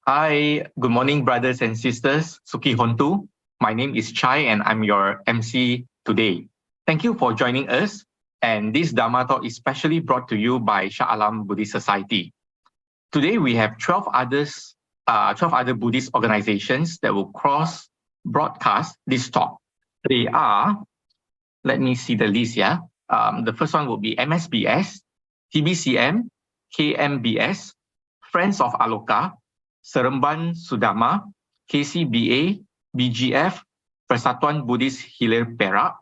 Hi, good morning, brothers and sisters. Suki Hontu. My name is Chai, and I'm your MC today. Thank you for joining us. And this Dhamma talk is specially brought to you by Shah Alam Buddhist Society. Today, we have 12 other Buddhist organizations that will cross broadcast this talk. They are, let me see the list here. The first one will be MSBS, TBCM, KMBS, Friends of Aloka, Seremban Sudama, KCBA, BGF, Persatuan Buddhist Hilir Perak,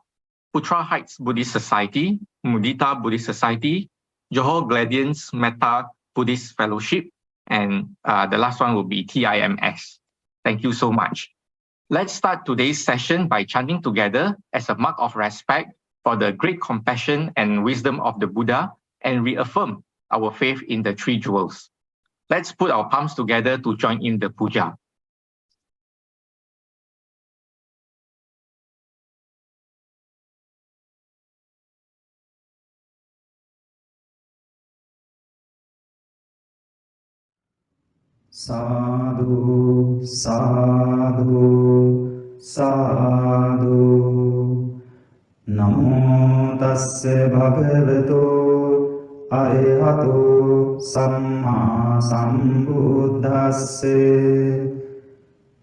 Putra Heights Buddhist Society, Mudita Buddhist Society, Johor Gladians Metta Buddhist Fellowship, and the last one will be TIMS. Thank you so much. Let's start today's session by chanting together as a mark of respect for the great compassion and wisdom of the Buddha and reaffirm our faith in the three jewels. Let's put our palms together to join in the puja. Sadhu, sadhu, sadhu. Namo tasse bhagavato arahato samma sambuddhasse.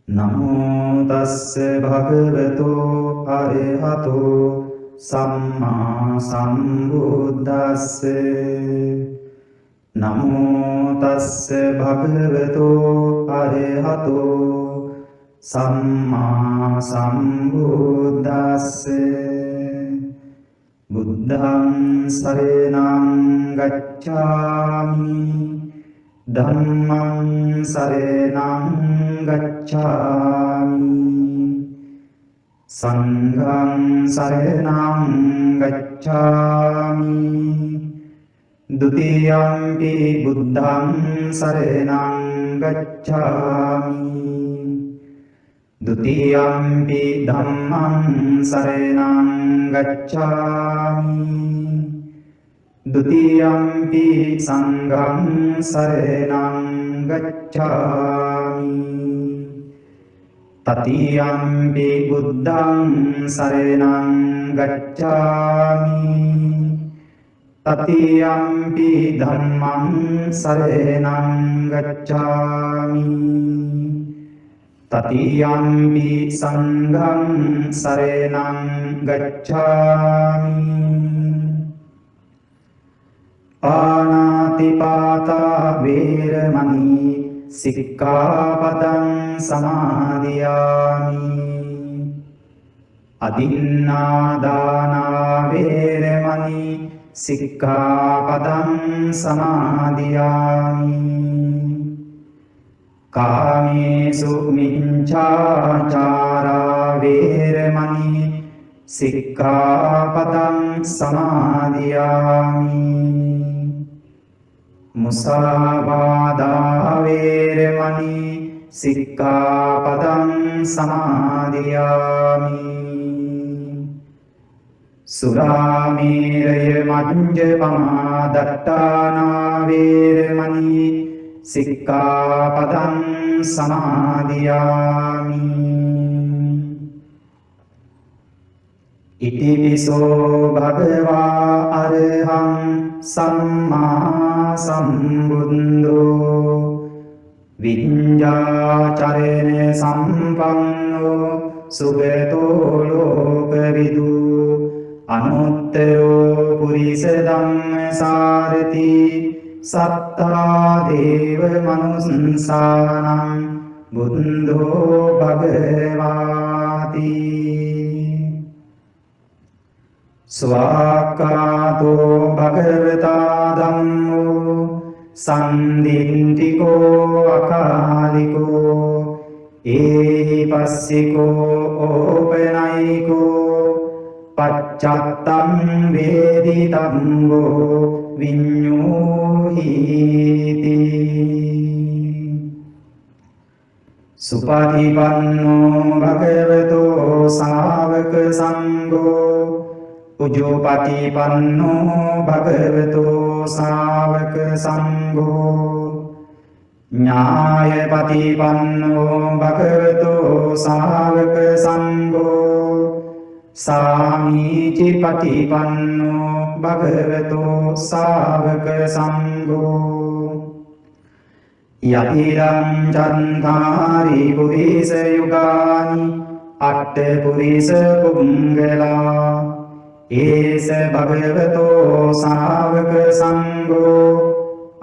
Namo tasse bhagavato arahato samma sambuddhasse. Namo tasse bhagavato arahato samma sambuddhasse. Buddhang saranang gacchami, Dhammang saranang gacchami, Sanghang saranang gacchami. Dutiyampi buddhang saranang gacchami, Dutiyampi dhammang saranang gacchami, Dutiyampi sanghang saranang gacchami, Tatiyampi buddhang saranang gacchami, Tatiyampi dhammang saranang gacchami, Tatiyampi sanghang saranang gacchami. Panatipata veramani sikkapadang samadhiyami. Adinnādāna veramani sikkapadang samadhiyami. Kāmesu miccācārā veramani sikkapadang samadhiyami. Musāvādā veramani sikkapadang samadhiyami. Surameraya majjapama dattana veramani sikkapadang samadhiyami. Itipiso bhagavā arahang sammā sambuddho viññācarene sampanno sugato lokavidu anuttaro purisa dhammasārati sattā deva manusānaṁ buddho bhagavāti. Svākkāto bhagavata dhammo sandintiko akāliko ehi passiko opanayiko paccattam veditammo viññūhīti. Supatipanno bhagavato sāvaka sangho Ujopatipanno bhagavato sāvaka sangho ඤාය පටිපන්නෝ භගවතෝ සාවක සංඝෝ සාමීචි පටිපන්නෝ භගවතෝ සාවක සංඝෝ යතිරං චන්තාරි පුරිස යුගානි අට්ඨ පුරිස පුංගලා ඒස භගවතෝ සාවක සංඝෝ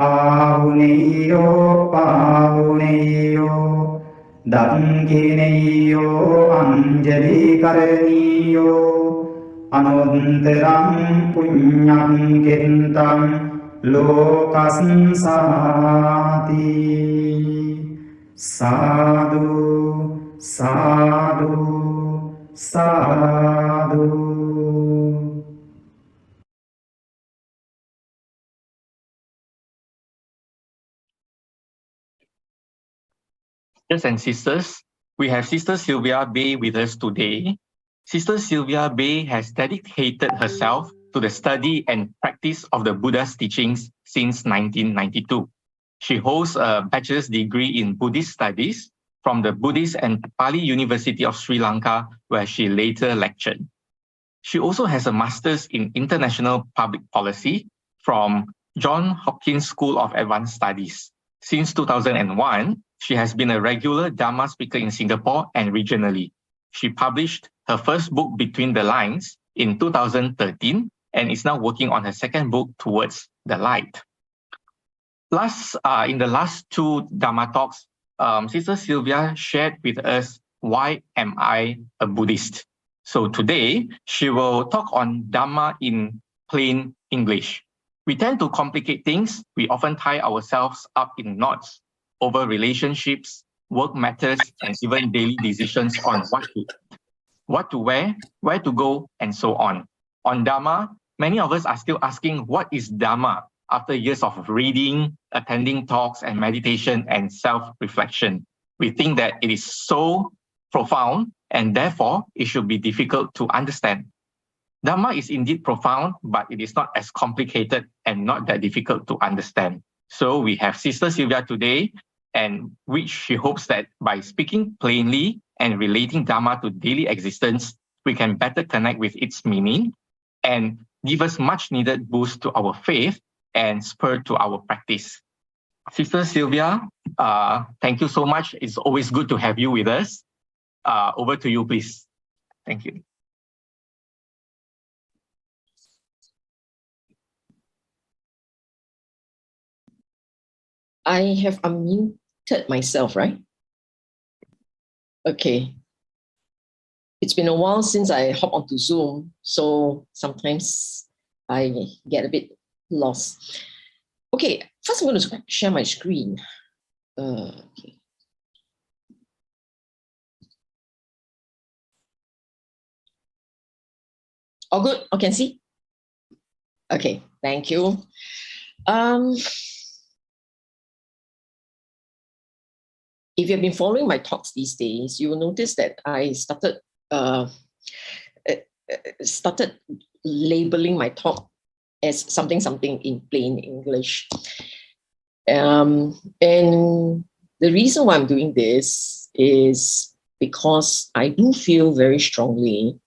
ආහුනේයෝ පාහුනේයෝ දක්ඛිනේයෝ අංජලි කරණීයෝ අනුන්තරං පුඤ්ඤං කෙන්තං ලෝකස්සාති සාදු සාදු සාදු. Brothers and sisters, we have Sister Sylvia Bay with us today. Sister Sylvia Bay has dedicated herself to the study and practice of the Buddha's teachings since 1992. She holds a bachelor's degree in Buddhist Studies from the Buddhist and Pali University of Sri Lanka, where she later lectured. She also has a master's in international public policy from Johns Hopkins School of Advanced Studies. Since 2001, she has been a regular Dhamma speaker in Singapore and regionally. She published her first book, Between the Lines, in 2013 and is now working on her second book, Towards the Light. In the last two Dhamma talks, Sister Sylvia shared with us, why am I a Buddhist? So today, she will talk on Dhamma in plain English. We tend to complicate things. We often tie ourselves up in knots over relationships, work matters, and even daily decisions on what to wear, where to go, and so on. On Dhamma, many of us are still asking, what is Dhamma? After years of reading, attending talks, and meditation and self-reflection, we think that it is so profound, and therefore it should be difficult to understand. Dhamma is indeed profound, but it is not as complicated and not that difficult to understand. So we have Sister Sylvia today, and which she hopes that by speaking plainly and relating Dhamma to daily existence, we can better connect with its meaning and give us much needed boost to our faith and spur to our practice. Sister Sylvia, thank you so much. It's always good to have you with us. Over to you, please. Thank you. I have unmuted myself, right? Okay. It's been a while since I hop onto Zoom, so sometimes I get a bit lost. Okay, first I'm going to share my screen. Okay. All good? I can see? Okay, thank you. If you've been following my talks these days, you will notice that I started labeling my talk as something in plain English. And the reason why I'm doing this is because I do feel very strongly,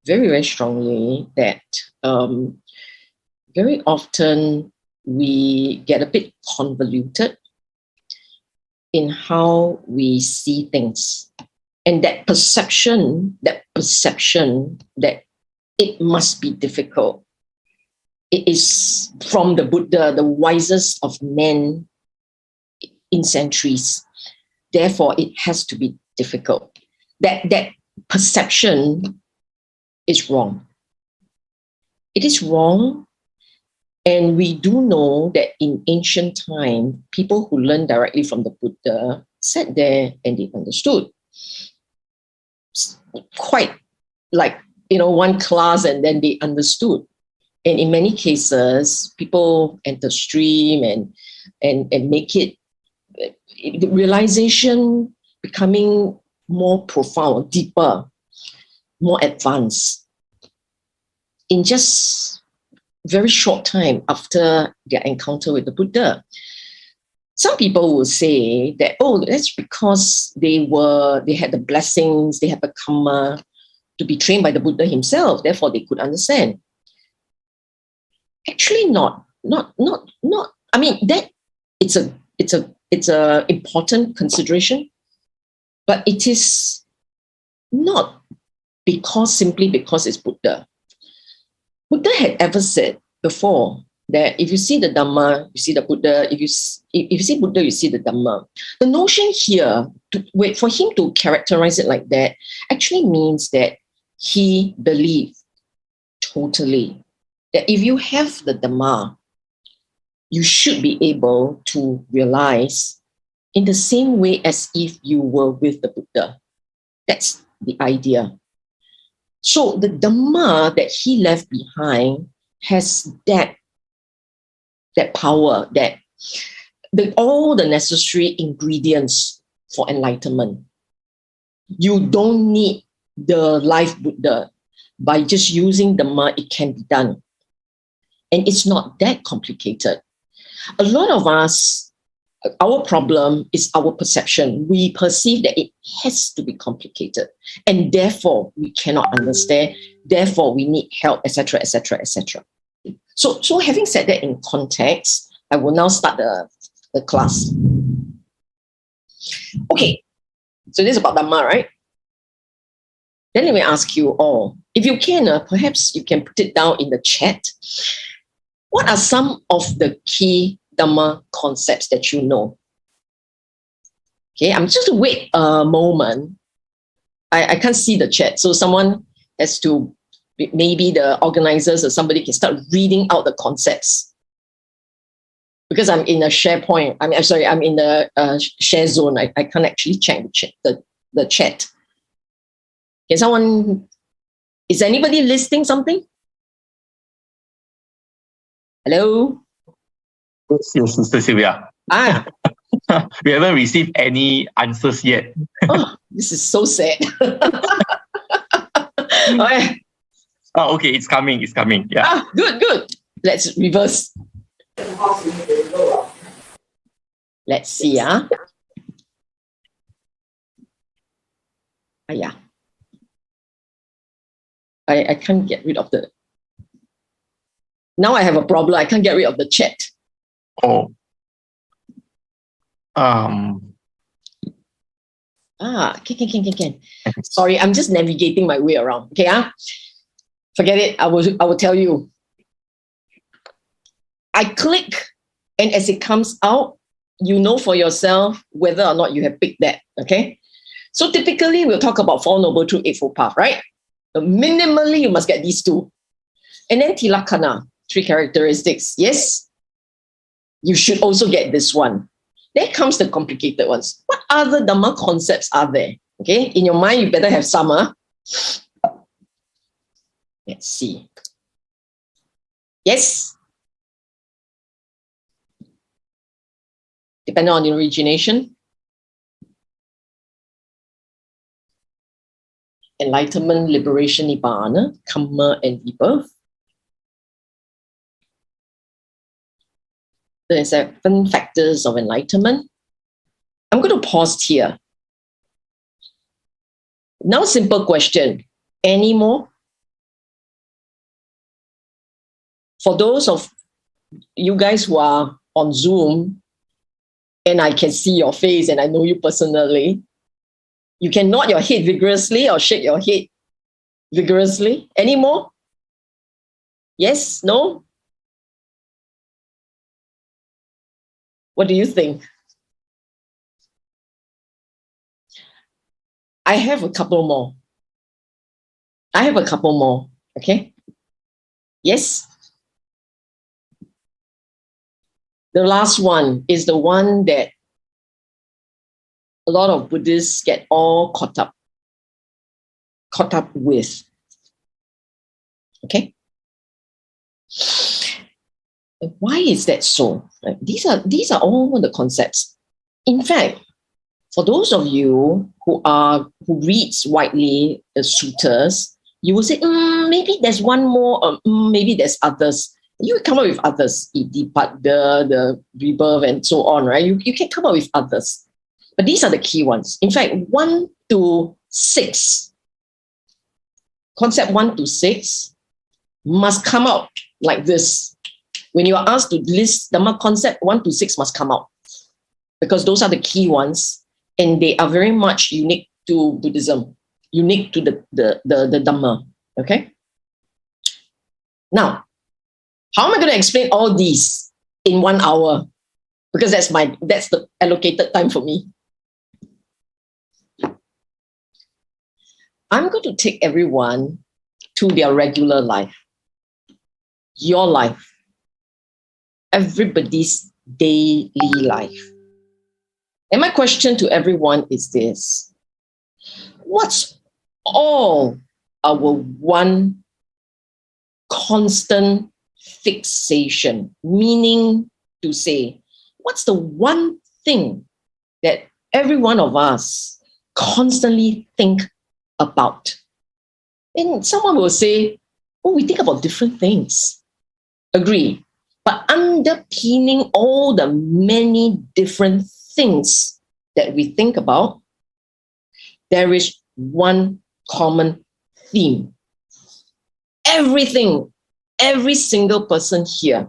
very strongly that very often we get a bit convoluted in how we see things. And that perception that it must be difficult, it is from the Buddha, the wisest of men in centuries. Therefore, it has to be difficult. That perception is wrong. It is wrong. And we do know that in ancient time, people who learned directly from the Buddha sat there and they understood. Quite like, one class, and then they understood. And in many cases, people enter stream and make it, the realization becoming more profound, deeper, more advanced. In just very short time after their encounter with the Buddha. Some people will say that, oh, that's because they had the blessings, they had the karma to be trained by the Buddha himself, therefore they could understand. Actually, not. I mean, that it's a important consideration, but it is not simply because it's Buddha. Buddha had ever said before that if you see the Dhamma, you see the Buddha. If you see Buddha, you see the Dhamma. The notion here, for him to characterize it like that, actually means that he believed totally that if you have the Dhamma, you should be able to realize in the same way as if you were with the Buddha. That's the idea. So the Dhamma that he left behind has that power, all the necessary ingredients for enlightenment. You don't need the life Buddha. By just using Dhamma, it can be done. And it's not that complicated. A lot of us, our problem is our perception. We perceive that it has to be complicated, and therefore we cannot understand. Therefore, we need help, etc., etc., etc. So having said that in context, I will now start the class. Okay, so this is about Dhamma, right? Then let me ask you all, if you can, perhaps you can put it down in the chat. What are some of the key Dhamma concepts that you know? Okay, I'm just wait a moment. I can't see the chat, so someone has to, maybe the organizers or somebody can start reading out the concepts. Because I'm in a SharePoint, I'm in the share zone. I can't actually check the chat. Can someone, is anybody listing something? Hello? Yes, Sister Sylvia. We haven't received any answers yet. Oh, this is so sad. Okay. Oh, okay, it's coming. Yeah. Good. Let's reverse. Let's see. Yeah. I can't get rid of the. Now I have a problem. I can't get rid of the chat. Oh. Can. Sorry, I'm just navigating my way around. Okay, forget it. I will tell you. I click, and as it comes out, you know for yourself whether or not you have picked that. Okay, so typically we'll talk about Four Noble Truths, Eightfold Path, right? So minimally, you must get these two, and then Tilakkhana, 3 characteristics. Yes, you should also get this one. Then comes the complicated ones. What other Dhamma concepts are there? Okay, in your mind, you better have some. Let's see. Yes. Depending on the origination. Enlightenment, liberation, nibbana, karma, and rebirth. There are 7 factors of enlightenment. I'm going to pause here. Now, simple question. Any more? For those of you guys who are on Zoom, and I can see your face and I know you personally, you can nod your head vigorously or shake your head vigorously. Any more? Yes? No? What do you think? I have a couple more. Okay? Yes? The last one is the one that a lot of Buddhists get all caught up with. Okay? Why is that so? These are all the concepts. In fact, for those of you who reads widely the suttas, you will say, maybe there's one more, maybe there's others. You come up with others, the rebirth, and so on, right? You can come up with others. But these are the key ones. In fact, 1 to 6, concept 1 to 6 must come out like this. When you are asked to list Dhamma concept, 1 to 6 must come out, because those are the key ones, and they are very much unique to Buddhism, unique to the Dhamma. Okay? Now, how am I going to explain all these in 1 hour? Because that's the allocated time for me. I'm going to take everyone to their regular life, your life, everybody's daily life. And my question to everyone is this: what's all our one constant fixation? Meaning to say, what's the one thing that every one of us constantly think about? And someone will say, oh, we think about different things. Agree. But underpinning all the many different things that we think about, there is one common theme. Everything, every single person here,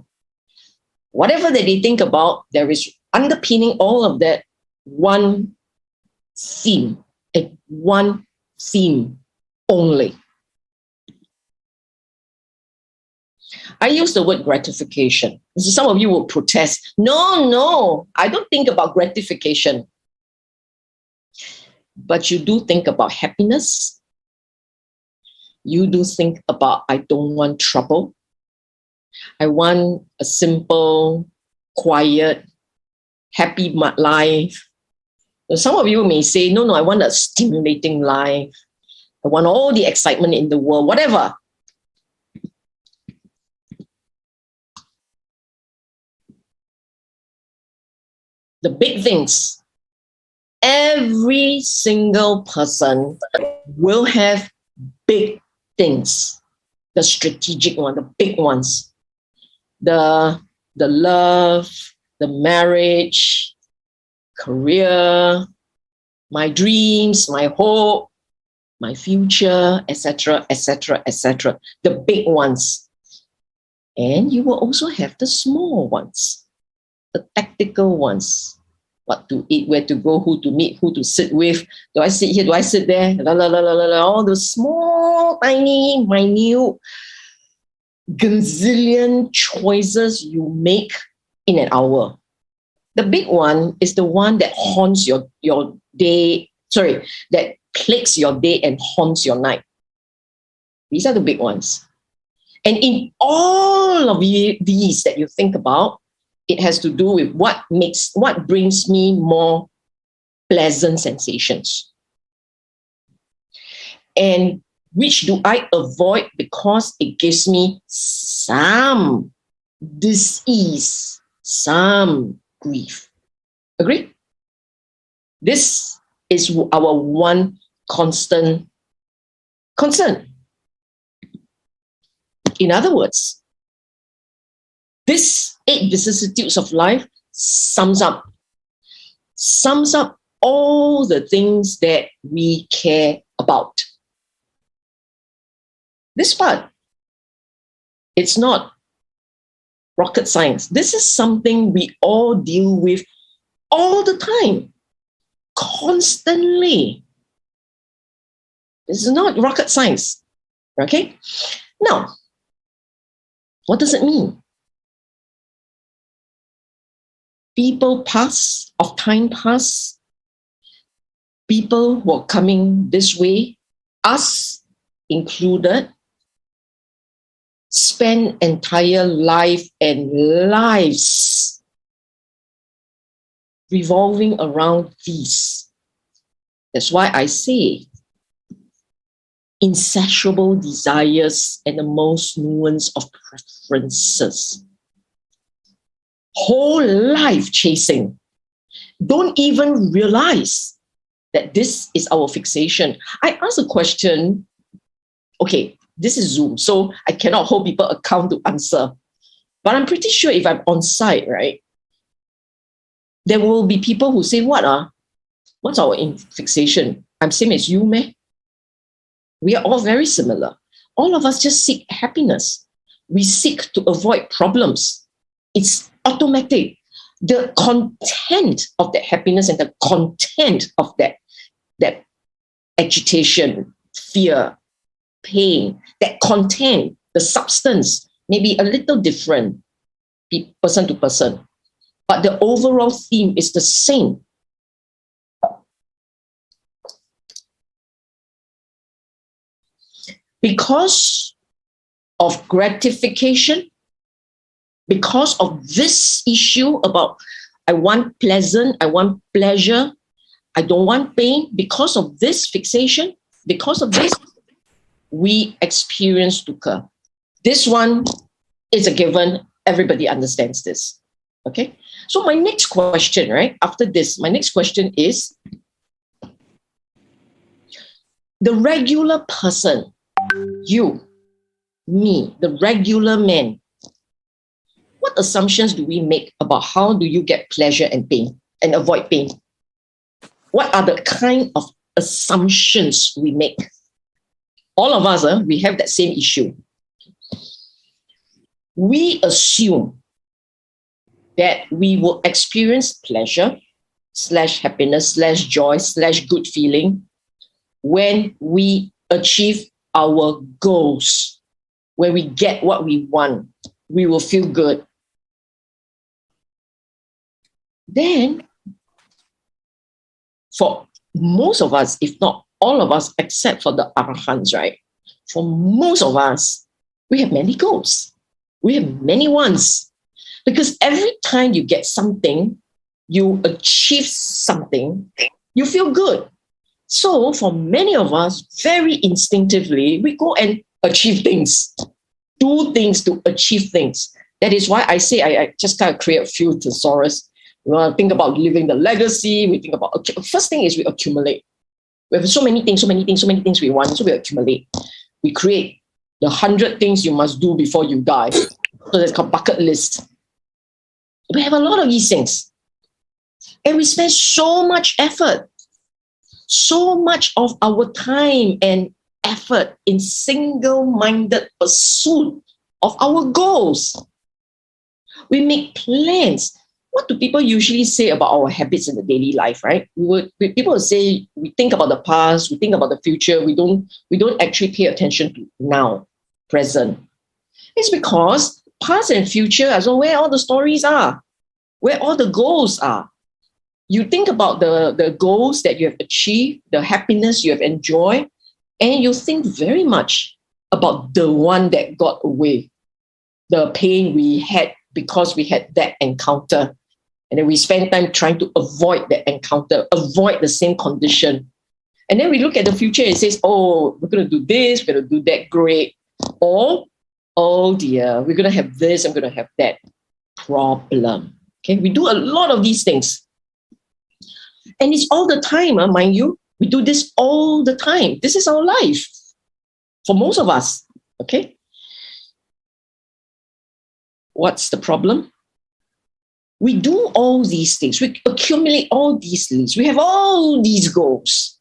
whatever that they think about, there is underpinning all of that one theme, and one theme only. I use the word gratification. So some of you will protest. No, I don't think about gratification. But you do think about happiness. You do think about, I don't want trouble. I want a simple, quiet, happy life. Some of you may say, no, I want a stimulating life. I want all the excitement in the world, whatever. The big things. Every single person will have big things. The strategic one, the big ones. The love, the marriage, career, my dreams, my hope, my future, etc., etc., etc. The big ones. And you will also have the small ones, the tactical ones. What to eat, where to go, who to meet, who to sit with. Do I sit here? Do I sit there? All those small, tiny, minute, gazillion choices you make in an hour. The big one is the one that haunts your day, that plagues your day and haunts your night. These are the big ones. And in all of these that you think about, it has to do with what brings me more pleasant sensations. And which do I avoid because it gives me some dis-ease, some grief. Agree? This is our one constant concern. In other words, this 8 vicissitudes of life sums up all the things that we care about. This part, it's not rocket science. This is something we all deal with all the time, constantly. This is not rocket science, okay? Now, what does it mean? People pass, of time pass, people who are coming this way, us included, spend entire life and lives revolving around these. That's why I say insatiable desires and the most nuance of preferences. Whole life chasing. Don't even realize that this is our fixation. I asked a question. Okay, this is Zoom, so I cannot hold people account to answer. But I'm pretty sure if I'm on site, right, there will be people who say, what's our fixation? I'm same as you, meh? We are all very similar. All of us just seek happiness. We seek to avoid problems. It's automatic. The content of that happiness and the content of that agitation, fear, pain, that content, the substance may be a little different person to person, but the overall theme is the same. Because of gratification, because of this issue about I want pleasant, I want pleasure, I don't want pain, because of this fixation, because of this, we experience dukkha. This one is a given. Everybody understands this. Okay? So my next question, right? After this, my next question is, the regular person, you, me, the regular man, what assumptions do we make about how do you get pleasure and pain and avoid pain? What are the kind of assumptions we make? All of us, we have that same issue. We assume that we will experience pleasure / happiness / joy / good feeling when we achieve our goals, when we get what we want, we will feel good. Then, for most of us, if not all of us, except for the arahants, right? For most of us, we have many goals. We have many wants. Because every time you get something, you achieve something, you feel good. So for many of us, very instinctively, we go and achieve things, do things to achieve things. That is why I say I just kind of create a few thesaurus. We want to think about living the legacy. We think about, first thing is we accumulate. We have so many things we want, so we accumulate. We create the 100 things you must do before you die. So that's called bucket list. We have a lot of these things. And we spend so much effort, so much of our time and effort in single-minded pursuit of our goals. We make plans. What do people usually say about our habits in the daily life, right? People will say we think about the past, we think about the future, we don't actually pay attention to now, present. It's because past and future are where all the stories are, where all the goals are. You think about the goals that you have achieved, the happiness you have enjoyed, and you think very much about the one that got away, the pain we had because we had that encounter. And then we spend time trying to avoid that encounter, avoid the same condition. And then we look at the future and it says, oh, we're going to do this, we're going to do that, great. Or, oh dear, we're going to have this, I'm going to have that. Problem. Okay, we do a lot of these things. And it's all the time, mind you. We do this all the time. This is our life for most of us. Okay. What's the problem? We do all these things. We accumulate all these lists. We have all these goals,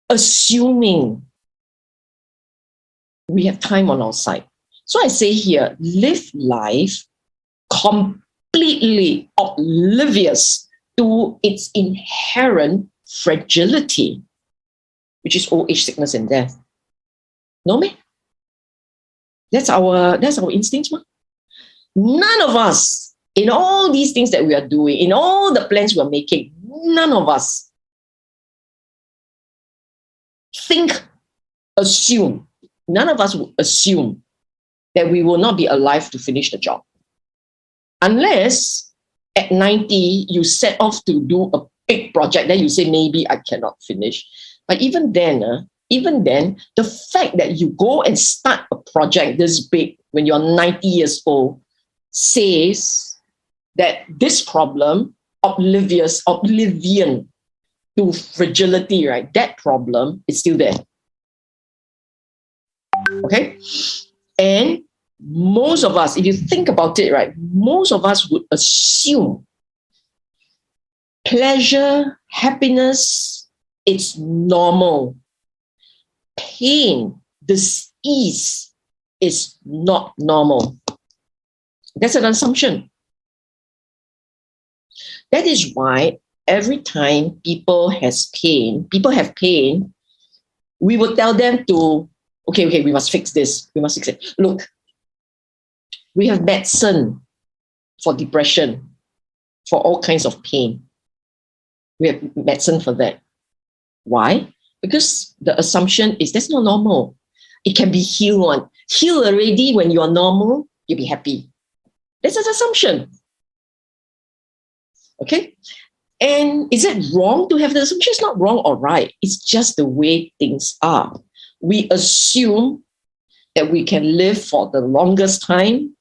assuming we have time on our side. So I say here, live life completely oblivious to its inherent fragility, which is old age, sickness, and death. No, man? That's our instincts, man. None of us, in all these things that we are doing, in all the plans we're making, none of us assume, none of us will assume that we will not be alive to finish the job. Unless at 90, you set off to do a big project, then you say, maybe I cannot finish. But even then, the fact that you go and start a project this big when you're 90 years old says that this problem, oblivion to fragility, right? That problem is still there. Okay? And most of us, if you think about it, right, most of us would assume pleasure, happiness, it's normal. Pain, disease is not normal. That's an assumption. That is why every time people have pain, we will tell them to, okay, we must fix this. We must fix it. Look, we have medicine for depression, for all kinds of pain. We have medicine for that. Why? Because the assumption is that's not normal. It can be healed on. Heal already when you're normal, you'll be happy. That's an assumption. Okay? And is it wrong to have the assumption? It's not wrong or right. It's just the way things are. We assume that we can live for the longest time.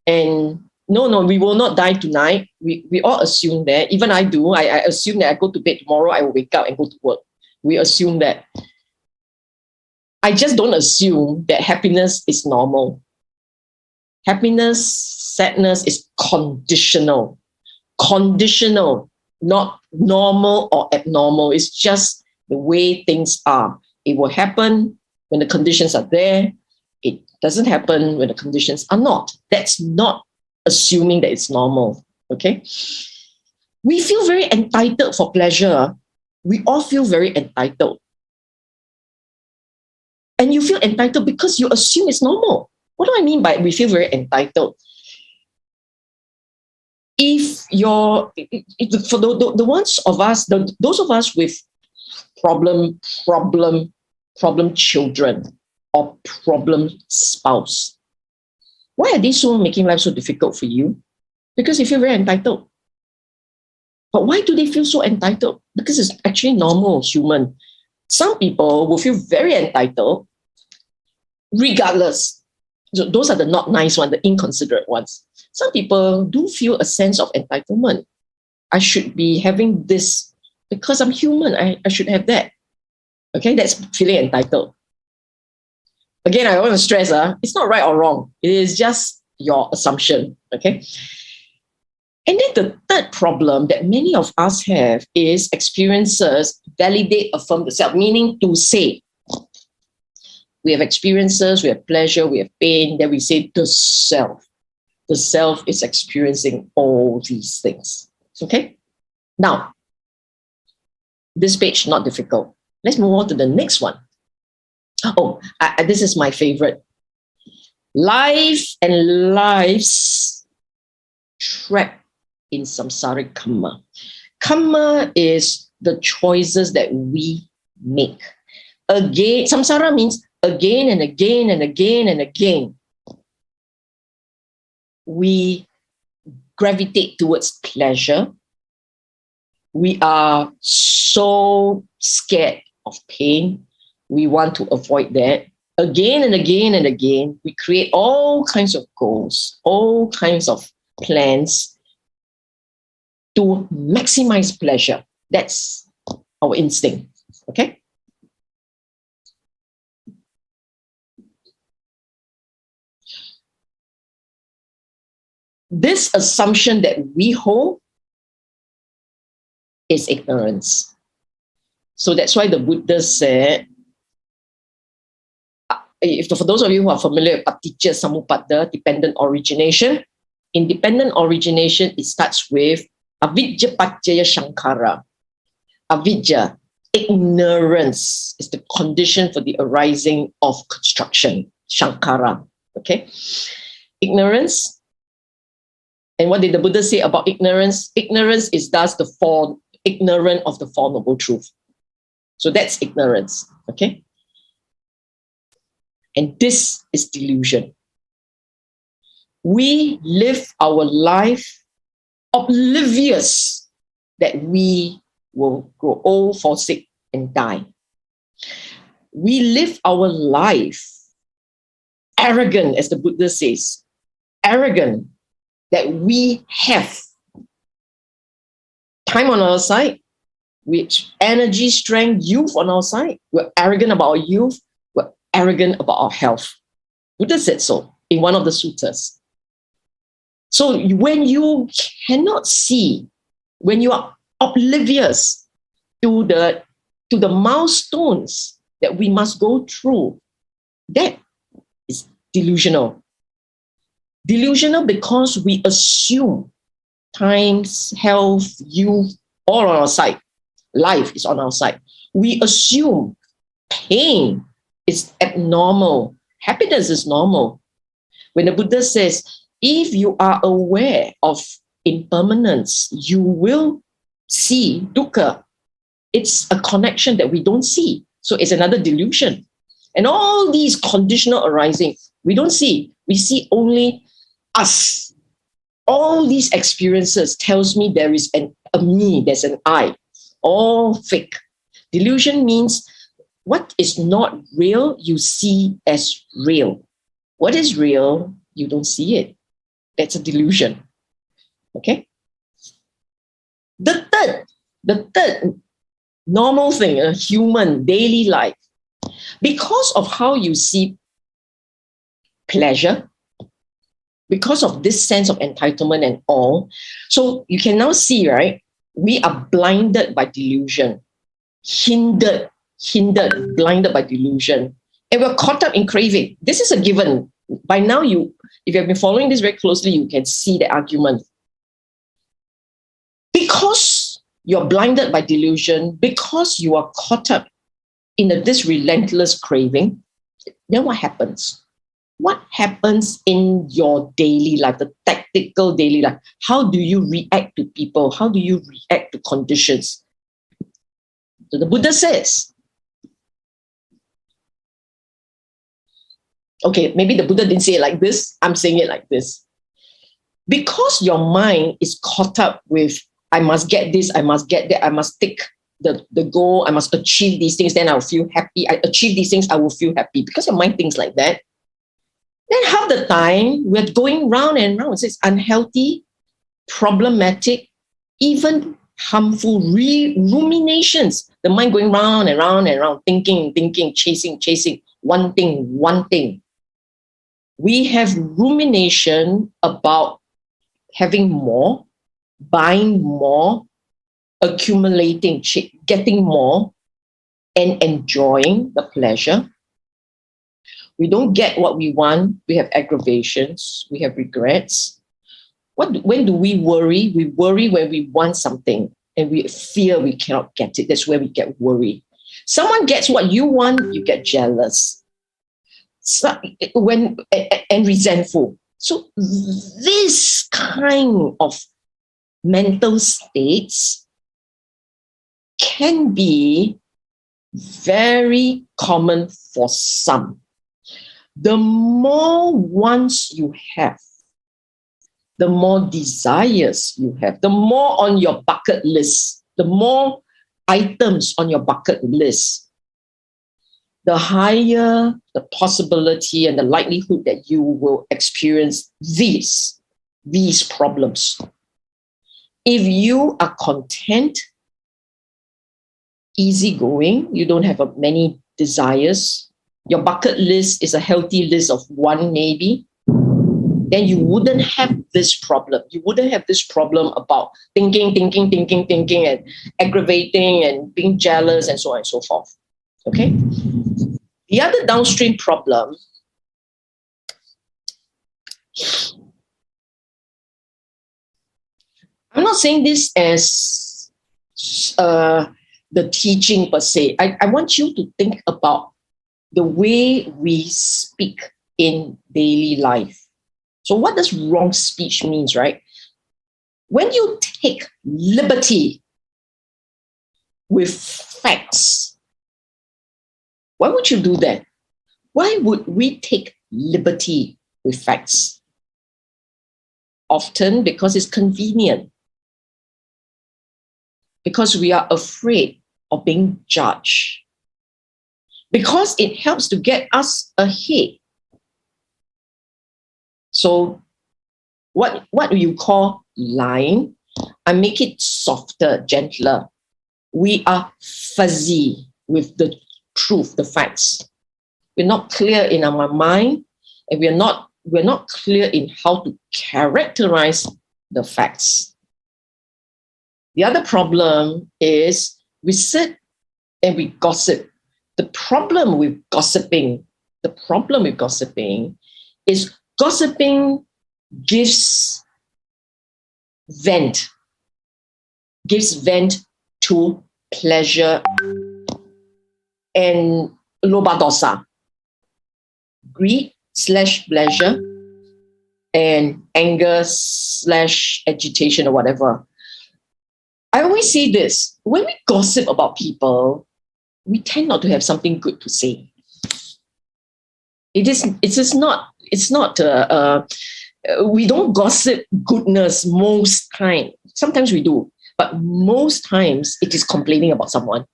And no, we will not die tonight. We all assume that. Even I do. I assume that I go to bed tomorrow, I will wake up and go to work. We assume that. I just don't assume that happiness is normal. Happiness, sadness is conditional. Conditional, not normal or abnormal. It's just the way things are. It will happen when the conditions are there. It doesn't happen when the conditions are not. That's not assuming that it's normal. Okay? We feel very entitled for pleasure. We all feel very entitled. And you feel entitled because you assume it's normal. What do I mean by we feel very entitled? If you're, for the ones of us, those of us with problem children or problem spouse, why are they so making life so difficult for you? Because you feel very entitled. But why do they feel so entitled? Because it's actually normal, human. Some people will feel very entitled regardless. So those are the not nice ones, the inconsiderate ones. Some people do feel a sense of entitlement. I should be having this because I'm human. I should have that. Okay, that's feeling entitled. Again, I want to stress, it's not right or wrong. It is just your assumption. Okay. And then the third problem that many of us have is experiences validate, affirm the self, meaning to say. We have experiences, we have pleasure, we have pain, then we say the self. The self is experiencing all these things. Okay? Now, this page, not difficult. Let's move on to the next one. Oh, this is my favorite. Life and lives trapped in samsaric karma. Karma is the choices that we make. Again, samsara means again and again and again and again. We gravitate towards pleasure. We are so scared of pain. We want to avoid that. Again and again and again, we create all kinds of goals, all kinds of plans to maximize pleasure. That's our instinct. Okay? This assumption that we hold is ignorance. So that's why the Buddha said, for those of you who are familiar with paticca samuppada, dependent origination, in dependent origination, it starts with avidya paccaya sankara. Avidya, ignorance, is the condition for the arising of construction. Sankara. Okay? Ignorance. And what did the Buddha say about ignorance? Ignorance is thus ignorant of the Four Noble Truths. So that's ignorance. Okay? And this is delusion. We live our life oblivious that we will grow old, fall sick, and die. We live our life arrogant, as the Buddha says, arrogant that we have time on our side, which energy, strength, youth on our side. We're arrogant about our youth. We're arrogant about our health. Buddha said so. in one of the suttas. So when you cannot see, when you are oblivious to the milestones that we must go through, that is delusional. Delusional because we assume times, health, youth, all on our side. Life is on our side. We assume pain is abnormal. Happiness is normal. When the Buddha says, if you are aware of impermanence, you will see dukkha. It's a connection that we don't see. So it's another delusion. And all these conditional arising, we don't see. We see only us. All these experiences tells me there is a me, there's an I. All fake. Delusion means what is not real, you see as real. What is real, you don't see it. That's a delusion. Okay? The third normal thing, a human daily life, because of how you see pleasure, because of this sense of entitlement and all, so you can now see, right? We are blinded by delusion, hindered, blinded by delusion, and we're caught up in craving. This is a given. By now, if you have been following this very closely, you can see the argument. Because you're blinded by delusion, because you are caught up in this relentless craving, then what happens? What happens in your daily life, the tactical daily life? How do you react to people? How do you react to conditions? So the Buddha says, okay, maybe the Buddha didn't say it like this. I'm saying it like this. Because your mind is caught up with, I must get this, I must get that, I must take the goal, I must achieve these things, then I'll feel happy. I achieve these things, I will feel happy. Because your mind thinks like that, then half the time we're going round and round. It's unhealthy, problematic, even harmful ruminations. The mind going round and round and round, thinking, chasing, one thing. We have rumination about having more, buying more, accumulating, getting more, and enjoying the pleasure. We don't get what we want. We have aggravations. We have regrets. When do we worry? We worry when we want something and we fear we cannot get it. That's where we get worried. Someone gets what you want, you get jealous. And resentful. So this kind of mental states can be very common for some. The more wants you have, the more desires you have, the more on your bucket list, the more items on your bucket list, the higher the possibility and the likelihood that you will experience these problems. If you are content, easygoing, you don't have many desires, your bucket list is a healthy list of one maybe, then you wouldn't have this problem. You wouldn't have this problem about thinking and aggravating and being jealous and so on and so forth. Okay? The other downstream problem I'm not saying this as the teaching per se. I want you to think about the way we speak in daily life. So what does wrong speech means, right? When you take liberty with facts, why would you do that? Why would we take liberty with facts? Often because it's convenient. Because we are afraid of being judged. Because it helps to get us ahead. So what do you call lying? I make it softer, gentler. We are fuzzy with the truth, the facts. We're not clear in our mind, and we're not we're not clear in how to characterize the facts. The other problem is we sit and we gossip. The problem with gossiping is gossiping gives vent to pleasure and loba dosa, greed / pleasure, and anger / agitation or whatever. I always say this: when we gossip about people, we tend not to have something good to say. It's not. We don't gossip goodness most times. Sometimes we do, but most times it is complaining about someone.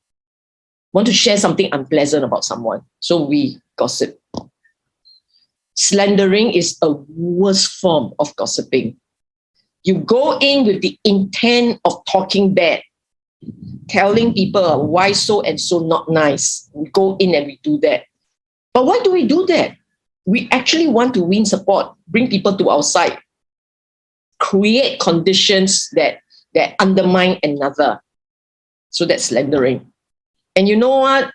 Want to share something unpleasant about someone, so we gossip. Slandering is a worse form of gossiping. You go in with the intent of talking bad, telling people why so and so not nice. We go in and we do that. But why do we do that? We actually want to win support, bring people to our side, create conditions that undermine another. So that's slandering. And you know what?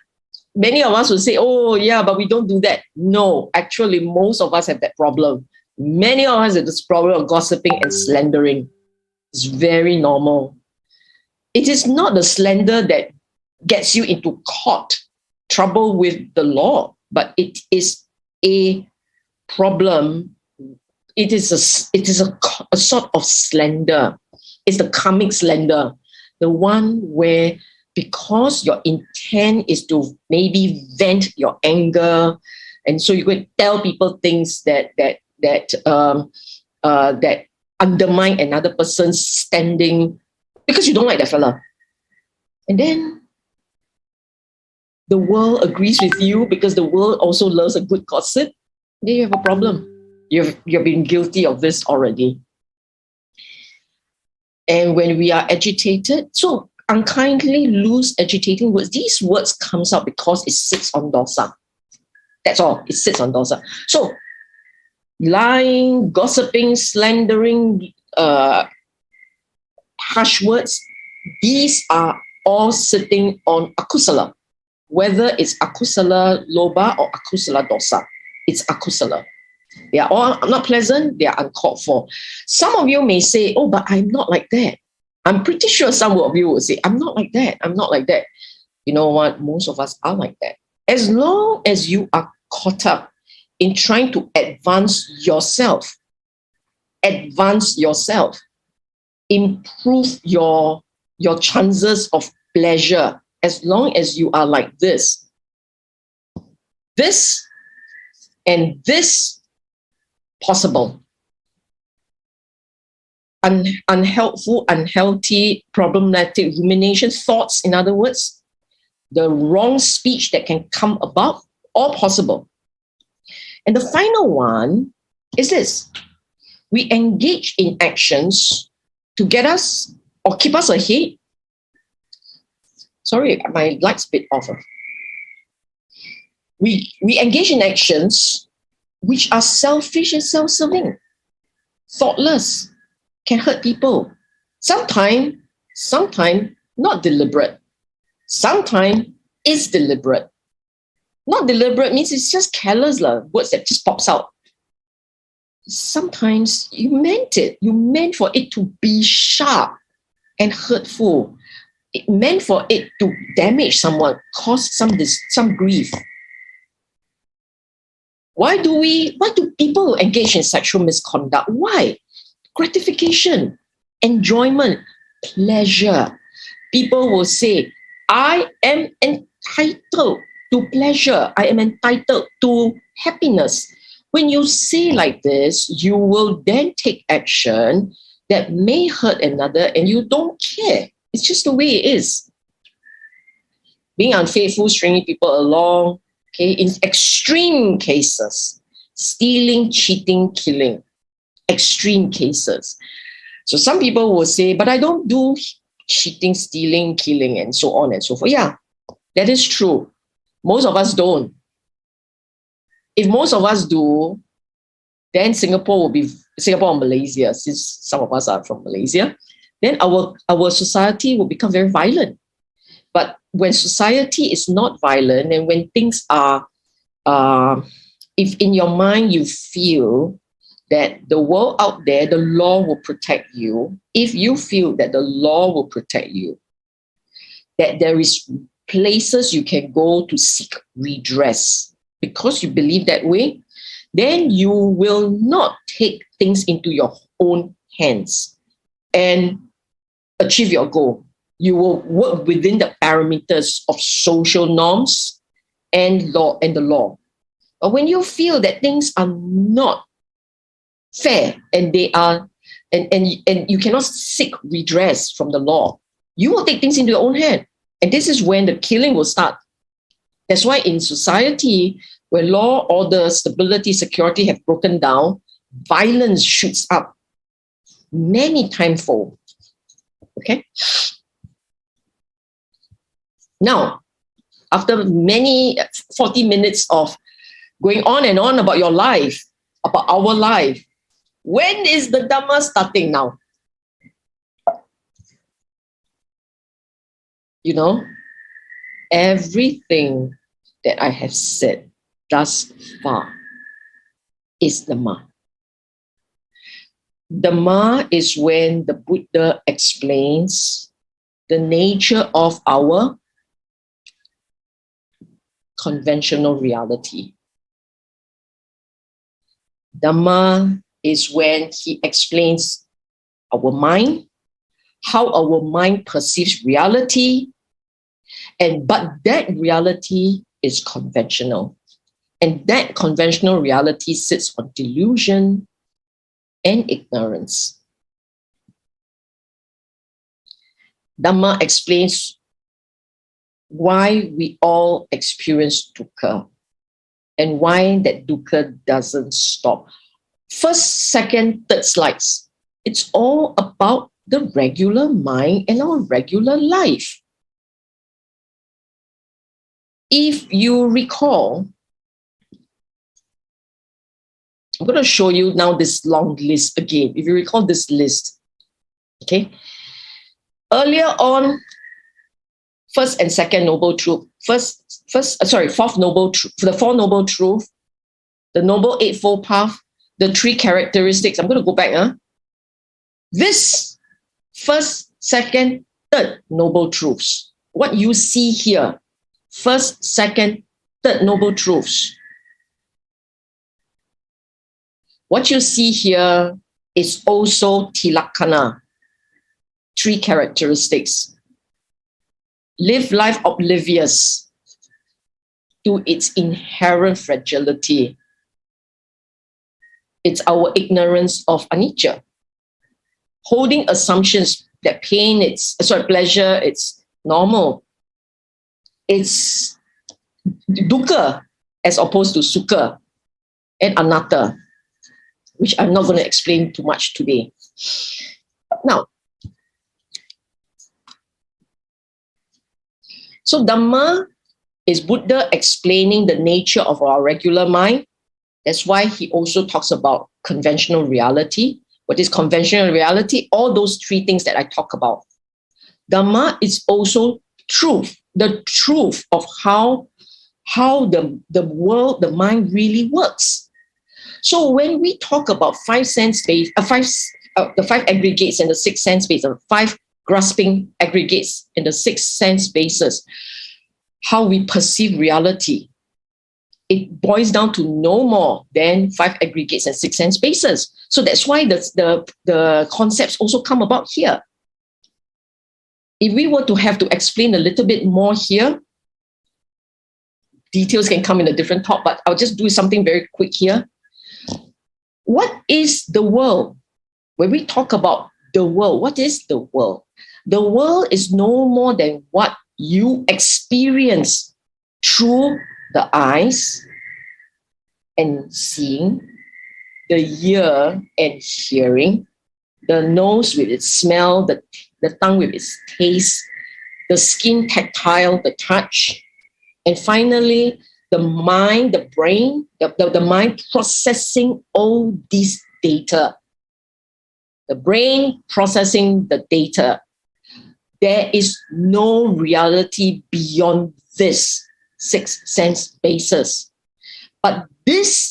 Many of us will say, oh yeah, but we don't do that. No, actually, most of us have that problem. Many of us have this problem of gossiping and slandering. It's very normal. It is not the slander that gets you into court, trouble with the law, but it is a problem. It is a sort of slander. It's the karmic slander, the one where because your intent is to maybe vent your anger, and so you could tell people things that undermine another person's standing because you don't like that fella. And then the world agrees with you because the world also loves a good gossip. Then you have a problem. You've been guilty of this already. And when we are agitated, so unkindly, loose, agitating words, these words comes out because it sits on dosa. That's all. It sits on dosa. So lying, gossiping, slandering, harsh words, these are all sitting on akusala. Whether it's akusala loba or akusala dosa, it's akusala. They are all not pleasant, they are uncalled for. Some of you may say, oh, but I'm not like that. I'm pretty sure some of you will say, I'm not like that. I'm not like that. You know what? Most of us are like that. As long as you are caught up in trying to advance yourself, improve your chances of pleasure, as long as you are like this and this possible. Unhelpful, unhealthy, problematic ruminations, thoughts, in other words, the wrong speech that can come about, all possible. And the final one is this: we engage in actions to get us or keep us ahead. Sorry, my light's a bit off. We engage in actions which are selfish and self-serving, thoughtless, can hurt people. Sometimes not deliberate. Sometimes it's deliberate. Not deliberate means it's just careless, words that just pops out. Sometimes you meant it. You meant for it to be sharp and hurtful. It meant for it to damage someone, cause some grief. Why do people engage in sexual misconduct? Why? Gratification, enjoyment, pleasure. People will say, I am entitled to pleasure. I am entitled to happiness. When you say like this, you will then take action that may hurt another and you don't care. It's just the way it is. Being unfaithful, stringing people along, okay, in extreme cases, stealing, cheating, killing, extreme cases. So some people will say, but I don't do cheating, stealing, killing, and so on and so forth. Yeah, that is true. Most of us don't. If most of us do, then Singapore or Malaysia, since some of us are from Malaysia, then our society will become very violent. But when society is not violent, and when things are, if in your mind you feel that the world out there, the law will protect you, if you feel that the law will protect you, that there is places you can go to seek redress, because you believe that way, then you will not take things into your own hands and achieve your goal. You will work within the parameters of social norms and the law. But when you feel that things are not fair and they are, and you cannot seek redress from the law, you will take things into your own hand. And this is when the killing will start. That's why in society where law, order, stability, security have broken down, violence shoots up many timefold. Okay? Now, after many 40 minutes of going on and on about your life, about our life, when is the Dhamma starting now? You know, everything that I have said thus far is Dhamma. Dhamma is when the Buddha explains the nature of our conventional reality. Dhamma is when he explains our mind, how our mind perceives reality, but that reality is conventional. And that conventional reality sits on delusion and ignorance. Dhamma explains why we all experience dukkha and why that dukkha doesn't stop. First, second, third slides. It's all about the regular mind and our regular life. If you recall, I'm going to show you now this long list again. If you recall this list, okay? Earlier on, first and second noble truth, fourth noble truth, the four noble truth, the noble eightfold path, the three characteristics. I'm going to go back. This first, second, third noble truths. What you see here, first, second, third noble truths. What you see here is also tilakkhana, three characteristics. Live life oblivious to its inherent fragility. It's our ignorance of anicca. Holding assumptions that pleasure, it's normal. It's dukkha as opposed to sukha, and anatta, which I'm not going to explain too much today. Now, so Dhamma is Buddha explaining the nature of our regular mind. That's why he also talks about conventional reality. What is conventional reality? All those three things that I talk about. Dhamma is also truth, the truth of how the world, the mind really works. So when we talk about the five aggregates and the six sense bases, the five grasping aggregates and the six sense bases, how we perceive reality, it boils down to no more than five aggregates and six sense bases. So that's why the concepts also come about here. If we were to have to explain a little bit more here, details can come in a different talk, but I'll just do something very quick here. What is the world? When we talk about the world, what is the world? The world is no more than what you experience through the eyes and seeing, the ear and hearing, the nose with its smell, the tongue with its taste, the skin tactile, the touch, and finally the mind, the brain, the mind processing all these data. The brain processing the data. There is no reality beyond this sixth sense basis. But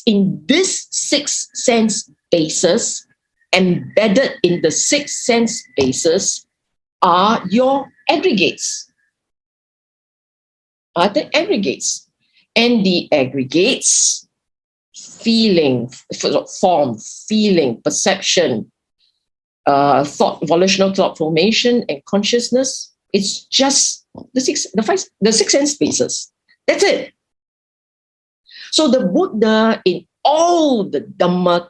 in this sixth sense basis, embedded in the sixth sense basis, are your aggregates. Are the aggregates. And the aggregates, feeling, form, feeling, perception, thought, volitional thought formation, and consciousness. It's just the sixth sense basis. That's it. So the Buddha, in all the Dhamma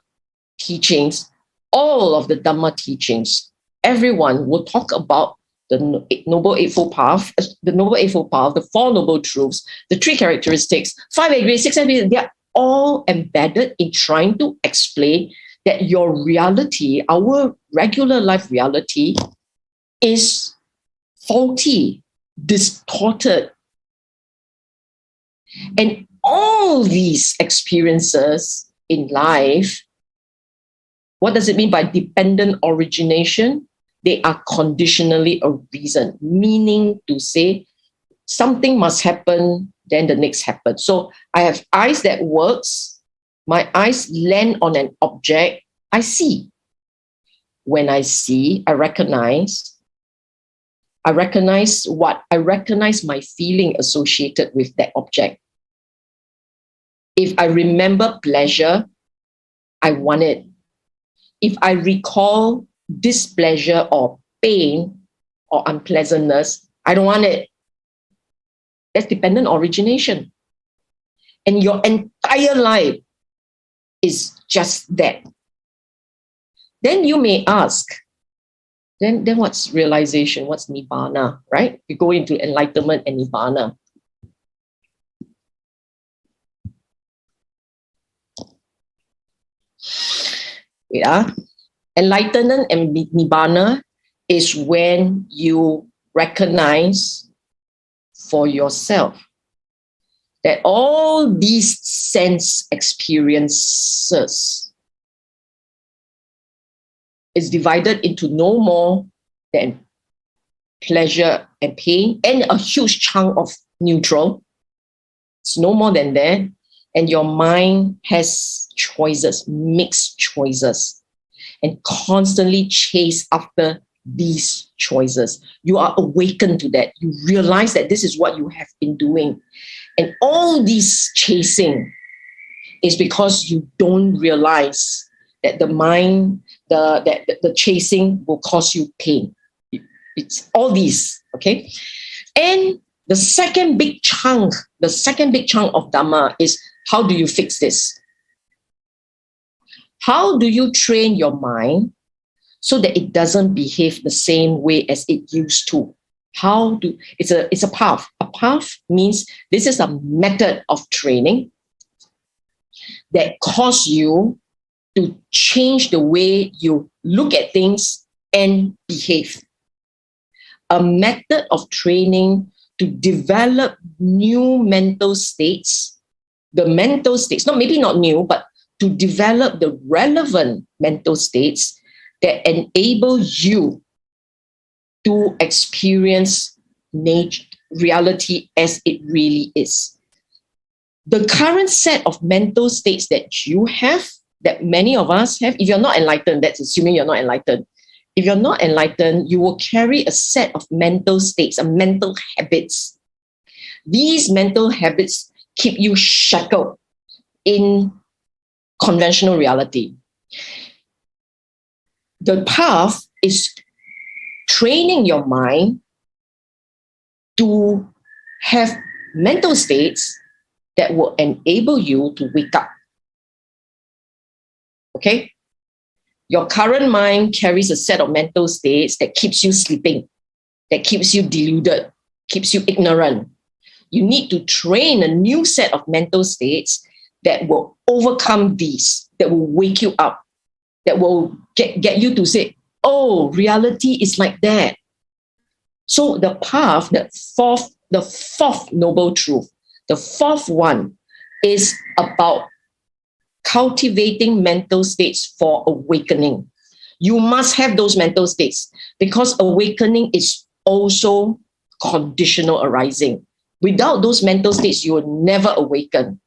teachings, all of the Dhamma teachings, everyone will talk about the Noble Eightfold Path, the Four Noble Truths, the three characteristics, 5 aggregates, 6 aggregates. They are all embedded in trying to explain that your reality, our regular life reality, is faulty, distorted. And all these experiences in life, what does it mean by dependent origination? They are conditionally a reason, meaning to say something must happen, then the next happens. So I have eyes that works. My eyes land on an object. I see. When I see, I recognize. I recognize what? I recognize my feeling associated with that object. If I remember pleasure, I want it. If I recall displeasure or pain or unpleasantness, I don't want it. That's dependent origination. And your entire life is just that. Then you may ask, then what's realization? What's nibbana, right? We go into enlightenment and nibbana. Yeah. Enlightenment and nibbana is when you recognize for yourself that all these sense experiences is divided into no more than pleasure and pain and a huge chunk of neutral. It's no more than that. And your mind has choices, mixed choices, and constantly chase after these choices. You are awakened to that. You realize that this is what you have been doing. And all this chasing is because you don't realize that the mind, the chasing will cause you pain. It's all these, okay? And the second big chunk of Dhamma is, how do you fix this? How do you train your mind so that it doesn't behave the same way as it used to? It's a path. A path means this is a method of training that causes you to change the way you look at things and behave. A method of training to develop new mental states. The mental states, maybe not new, but to develop the relevant mental states that enable you to experience reality as it really is. The current set of mental states that you have, that many of us have, if you're not enlightened, that's assuming you're not enlightened. If you're not enlightened, you will carry a set of mental states, mental habits. These mental habits keep you shackled in conventional reality. The path is training your mind to have mental states that will enable you to wake up. Okay? Your current mind carries a set of mental states that keeps you sleeping, that keeps you deluded, keeps you ignorant. You need to train a new set of mental states that will overcome these, that will wake you up, that will get you to say, oh, reality is like that. So the path, the fourth noble truth, the fourth one is about cultivating mental states for awakening. You must have those mental states because awakening is also conditional arising. Without those mental states, you will never awaken.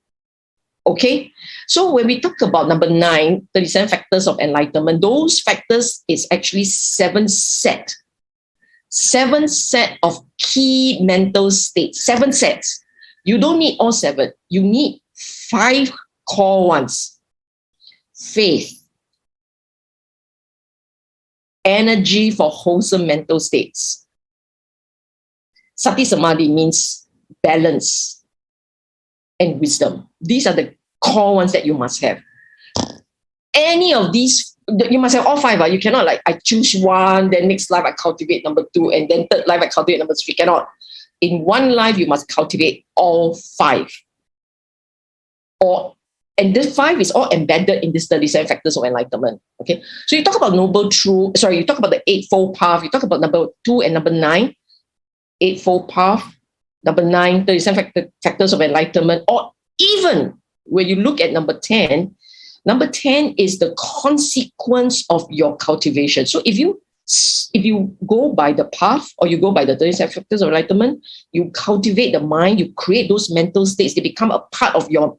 Okay? So when we talk about number 9, 37 factors of enlightenment, those factors is actually 7 set of key mental states. 7 sets. You don't need all 7. You need 5 core ones. Faith, energy for wholesome mental states. Sati Samadhi means balance and wisdom. These are the core ones that you must have. Any of these, you must have all 5. You cannot like, I choose one, then next life I cultivate number 2, and then third life I cultivate number 3. Cannot. In one life, you must cultivate all 5. And this 5 is all embedded in these 37 factors of enlightenment. Okay. So you talk about noble truth. Sorry, you talk about the Eightfold Path. You talk about number 2 and number 9. Eightfold Path, number 9, 37 factors of enlightenment. Or even when you look at number 10 is the consequence of your cultivation. So if you go by the path or you go by the 37 factors of enlightenment, you cultivate the mind, you create those mental states, they become a part of your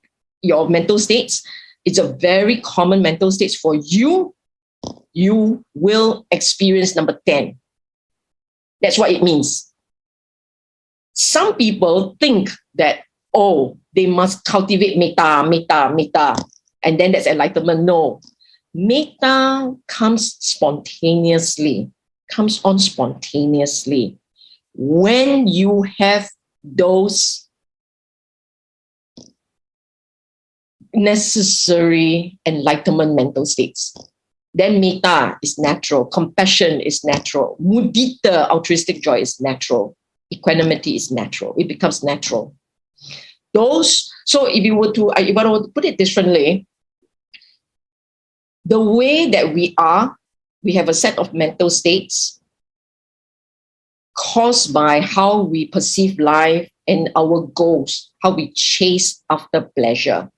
mental states. It's a very common mental states for you. You will experience number 10. That's what it means. Some people think that, they must cultivate metta, and then that's enlightenment. No. Metta comes on spontaneously. When you have those necessary enlightenment mental states, then metta is natural, compassion is natural, mudita, altruistic joy is natural, equanimity is natural. It becomes natural. So if I were to put it differently, the way that we have a set of mental states caused by how we perceive life and our goals, how we chase after pleasure.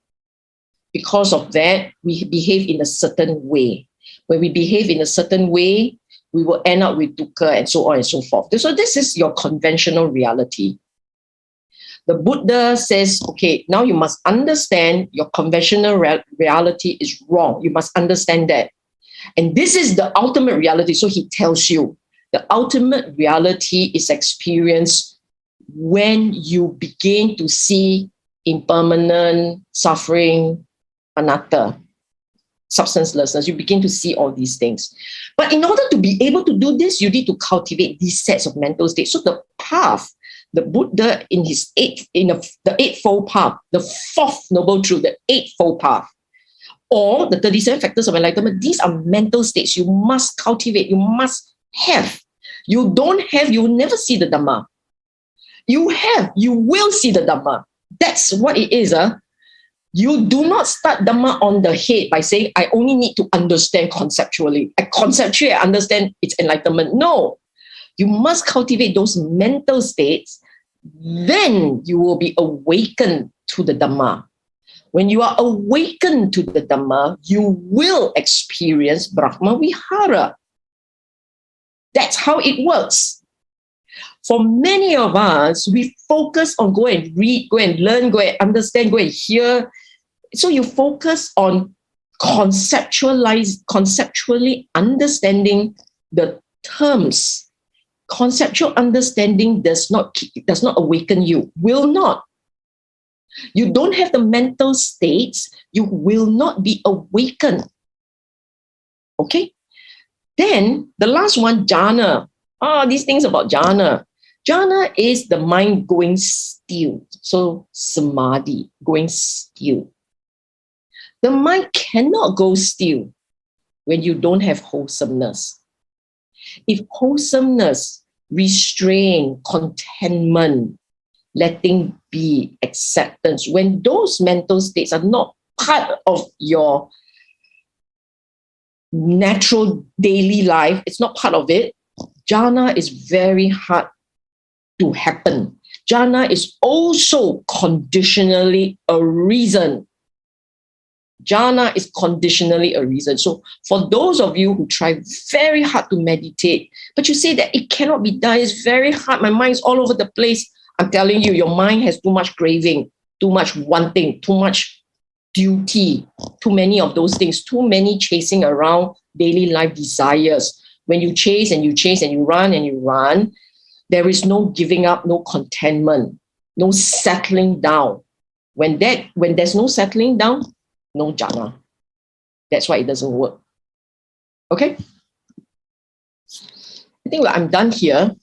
Because of that, we behave in a certain way. When we behave in a certain way, we will end up with dukkha and so on and so forth. So this is your conventional reality. The Buddha says, okay, now you must understand your conventional reality is wrong. You must understand that. And this is the ultimate reality. So he tells you the ultimate reality is experienced when you begin to see impermanent suffering, anatta, substancelessness. You begin to see all these things. But in order to be able to do this, you need to cultivate these sets of mental states. So the path, the Buddha in the Eightfold Path, the 4th Noble Truth, the Eightfold Path, or the 37 factors of enlightenment, these are mental states you must cultivate, you must have. You don't have, you will never see the Dhamma. You have, you will see the Dhamma. That's what it is. You do not start Dhamma on the head by saying, I only need to understand conceptually. Conceptually, I understand it's enlightenment. No. You must cultivate those mental states. Then you will be awakened to the Dhamma. When you are awakened to the Dhamma, you will experience Brahma Vihara. That's how it works. For many of us, we focus on go and read, go and learn, go and understand, go and hear. So you focus on conceptually understanding the terms. Conceptual understanding does not awaken you, will not. You don't have the mental states, you will not be awakened. Okay? Then the last one, jhana. These things about jhana. Jhana is the mind going still. So samadhi, going still. The mind cannot go still when you don't have wholesomeness. If wholesomeness, restraint, contentment, letting be, acceptance, when those mental states are not part of your natural daily life, it's not part of it, jhana is very hard to happen Jhana is also conditionally a reason. Jhana is conditionally a reason. So for those of you who try very hard to meditate, but you say that it cannot be done, it's very hard, my mind is all over the place. I'm telling you, your mind has too much craving, too much wanting, too much duty, too many of those things, too many chasing around daily life desires. When you chase and you chase and you run, there is no giving up, no contentment, no settling down. When there's no settling down, no jhana. That's why it doesn't work. Okay? I think I'm done here.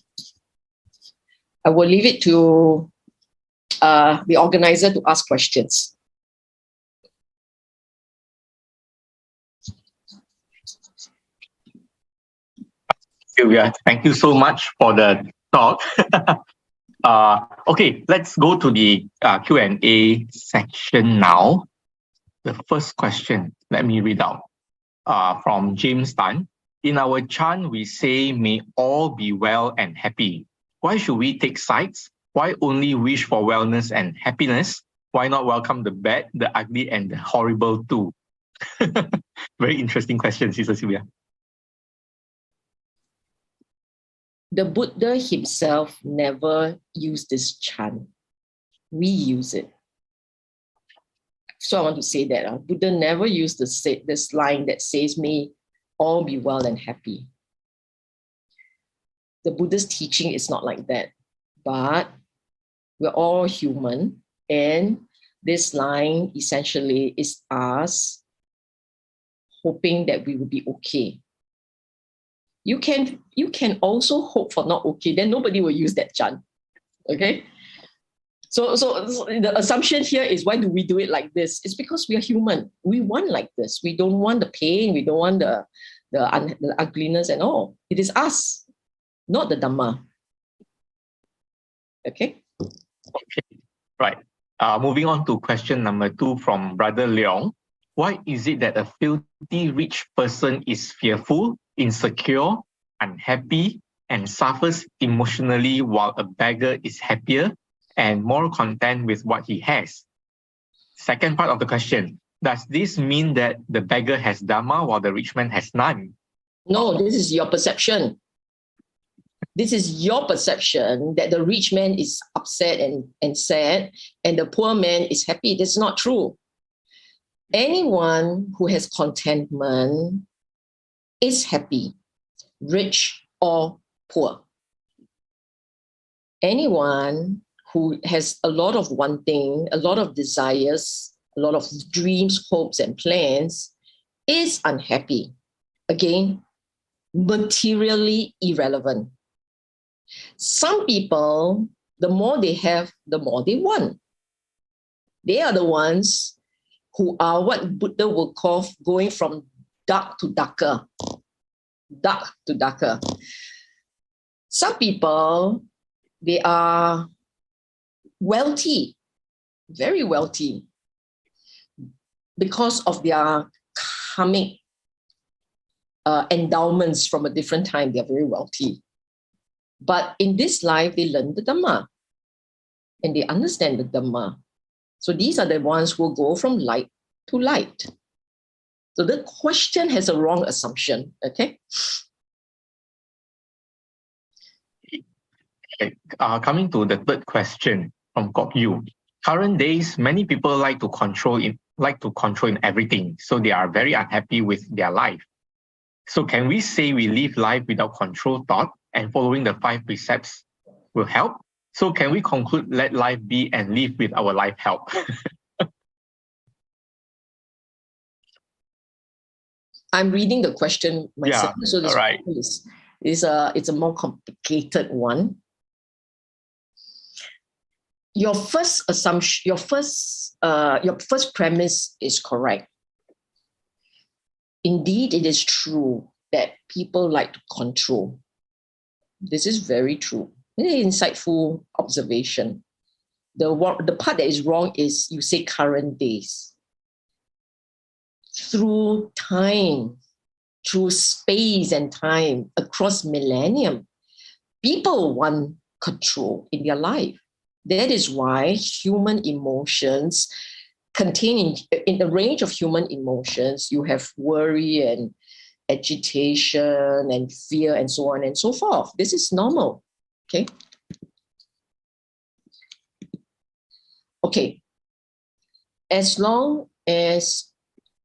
I will leave it to the organizer to ask questions. Sylvia, thank you so much for the talk. Okay, let's go to the Q&A section now. The first question, let me read out from James Tan. In our chant, we say, may all be well and happy. Why should we take sides? Why only wish for wellness and happiness? Why not welcome the bad, the ugly, and the horrible too? Very interesting question, Sister Sylvia. The Buddha himself never used this chant. We use it. So I want to say that Buddha never used this line that says, may all be well and happy. The Buddha's teaching is not like that. But we're all human. And this line essentially is us hoping that we will be okay. You can also hope for not okay, then nobody will use that chant. Okay? So the assumption here is, why do we do it like this? It's because we are human. We want like this. We don't want the pain. We don't want the ugliness and all. It is us, not the Dhamma. Okay? Okay, right. Moving on to question number 2 from Brother Leong. Why is it that a filthy rich person is fearful, insecure, unhappy, and suffers emotionally, while a beggar is happier and more content with what he has? Second part of the question, does this mean that the beggar has Dhamma while the rich man has none? No, this is your perception. This is your perception that the rich man is upset and sad, and the poor man is happy. That's not true. Anyone who has contentment is happy, rich or poor. Anyone who has a lot of wanting, a lot of desires, a lot of dreams, hopes, and plans is unhappy. Again, materially irrelevant. Some people, the more they have, the more they want. They are the ones who are what Buddha will call going from dark to darker. Dark to darker. Some people, they are wealthy, very wealthy, because of their karmic endowments from a different time. They're very wealthy. But in this life, they learn the Dhamma and they understand the Dhamma. So these are the ones who go from light to light. So the question has a wrong assumption, okay? Coming to the third question from Kok Yu. Current days, many people like to control in everything, so they are very unhappy with their life. So can we say we live life without control thought and following the 5 precepts will help? So can we conclude, let life be and live with our life help? I'm reading the question myself, Yeah, so this right. it's a more complicated one. Your first assumption, your first premise is correct. Indeed, it is true that people like to control. This is very true. Very insightful observation. The part that is wrong is you say current days. Through time, through space and time, across millennium, people want control in their life. That is why human emotions containing in the range of human emotions, you have worry and agitation and fear and so on and so forth. This is normal. Okay. Okay. As long as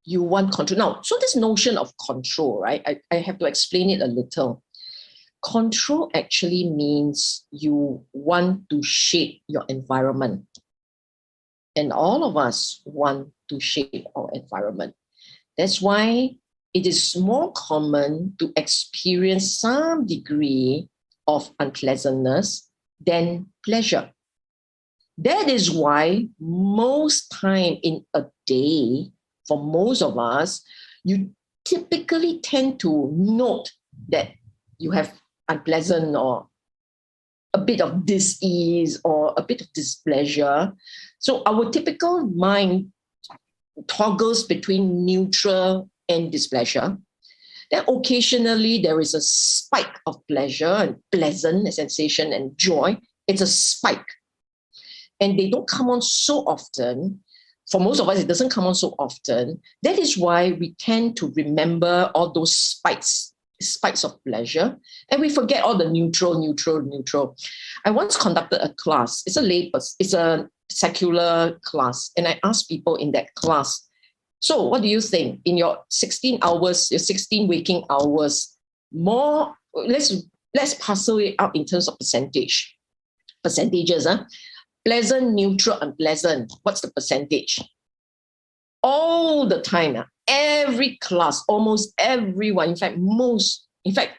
you want control. Now, so this notion of control, right? I have to explain it a little. Control actually means you want to shape your environment. And all of us want to shape our environment. That's why it is more common to experience some degree of unpleasantness than pleasure. That is why most time in a day, for most of us, you typically tend to note that you have unpleasant or a bit of dis-ease or a bit of displeasure. So our typical mind toggles between neutral and displeasure. Then occasionally there is a spike of pleasure and pleasant sensation and joy. It's a spike. And they don't come on so often. For most of us, it doesn't come on so often. That is why we tend to remember all those spikes of pleasure, and we forget all the neutral. I once conducted a class. It's a secular class, and I asked people in that class, so what do you think in your 16 hours, your 16 waking hours, more, let's parcel it out in terms of percentages, pleasant, neutral, unpleasant. What's the percentage? All the time, every class, almost everyone,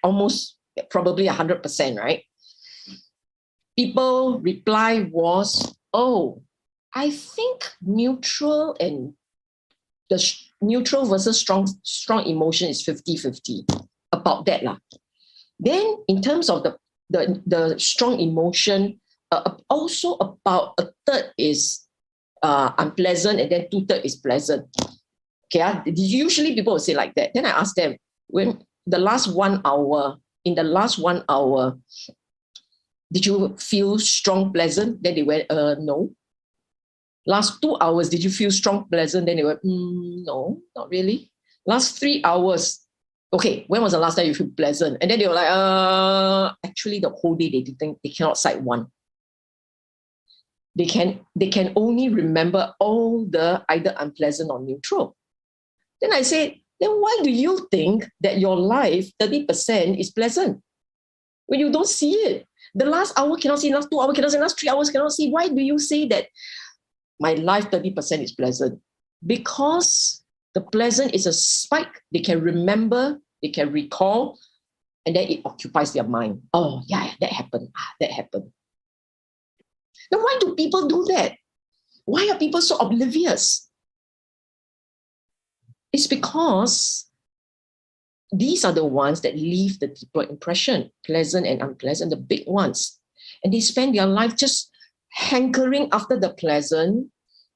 almost probably 100%, right? People reply was, oh, I think neutral and the neutral versus strong emotion is 50-50, about that lah. Then in terms of the strong emotion, also about a third is unpleasant, and then 2/3 is pleasant. Okay, usually people will say like that. Then I ask them, in the last 1 hour, did you feel strong, pleasant? Then they went, no. Last 2 hours, did you feel strong, pleasant? Then they went, no, not really. Last 3 hours, okay, when was the last time you feel pleasant? And then they were like, actually the whole day they cannot cite one. They can only remember all the either unpleasant or neutral. Then I say, then why do you think that your life, 30% is pleasant? When you don't see it. The last hour cannot see, last 2 hours cannot see, last 3 hours cannot see. Why do you say that my life 30% is pleasant? Because the pleasant is a spike. They can remember, they can recall, and then it occupies their mind. Oh, yeah, that happened. That happened. Now, why do people do that? Why are people so oblivious? It's because these are the ones that leave the deeper impression, pleasant and unpleasant, the big ones. And they spend their life just hankering after the pleasant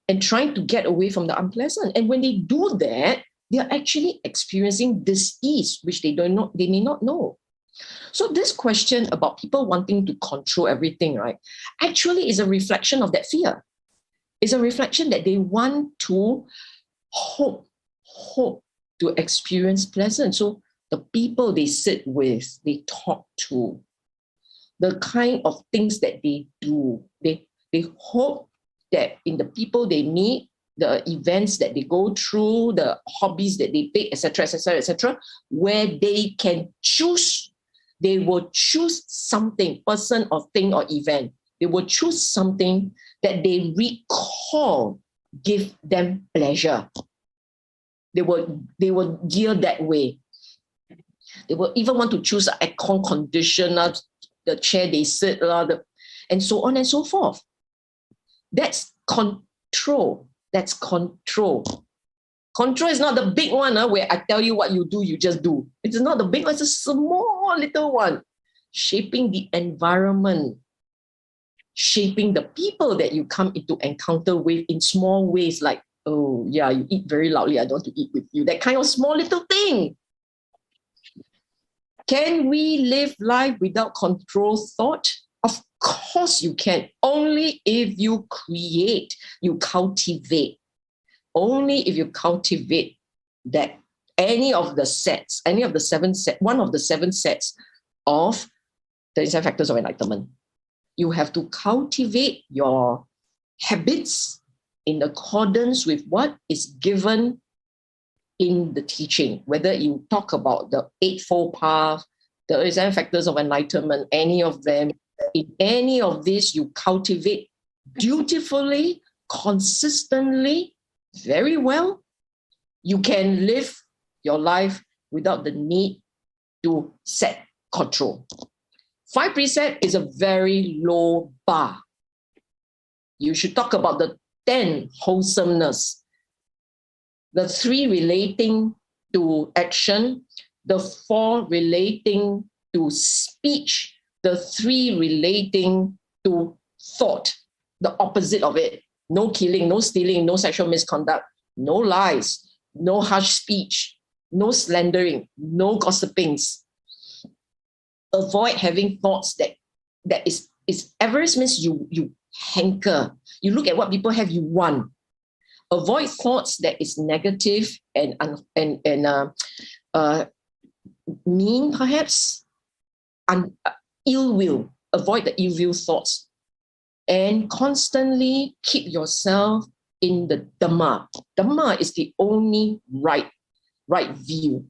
and trying to get away from the unpleasant. And when they do that, they are actually experiencing dis-ease, which they may not know. So this question about people wanting to control everything, right, actually is a reflection of that fear. It's a reflection that they want to hope to experience pleasant. So the people they sit with, they talk to, the kind of things that they do, they hope that in the people they meet, the events that they go through, the hobbies that they pick, etc., where they can choose. They will choose something, person or thing or event. They will choose something that they recall give them pleasure. They will gear that way. They will even want to choose an aircon conditioner, the chair they sit, and so on and so forth. That's control. That's control. Control is not the big one where I tell you what you do, you just do. It's not the big one, it's a small little one. Shaping the environment, shaping the people that you come into encounter with in small ways, like, oh yeah, you eat very loudly, I don't want to eat with you. That kind of small little thing. Can we live life without control thought? Of course you can. Only if you create, you cultivate. Only if you cultivate that any of the sets, any of the one of the 7 sets of the 7 factors of enlightenment. You have to cultivate your habits in accordance with what is given in the teaching, whether you talk about the Eightfold Path, the 7 factors of enlightenment, any of them. In any of this, you cultivate dutifully, consistently, very well. You can live your life without the need to set control. 5 precepts is a very low bar. You should talk about the 10 wholesomeness, the 3 relating to action, the 4 relating to speech, the 3 relating to thought, the opposite of it. No killing, no stealing, no sexual misconduct, no lies, no harsh speech, no slandering, no gossipings. Avoid having thoughts that is avarice means you hanker. You look at what people have, you want. Avoid thoughts that is negative and mean, perhaps, ill will. Avoid the ill will thoughts. And constantly keep yourself in the Dhamma. Dhamma is the only right view.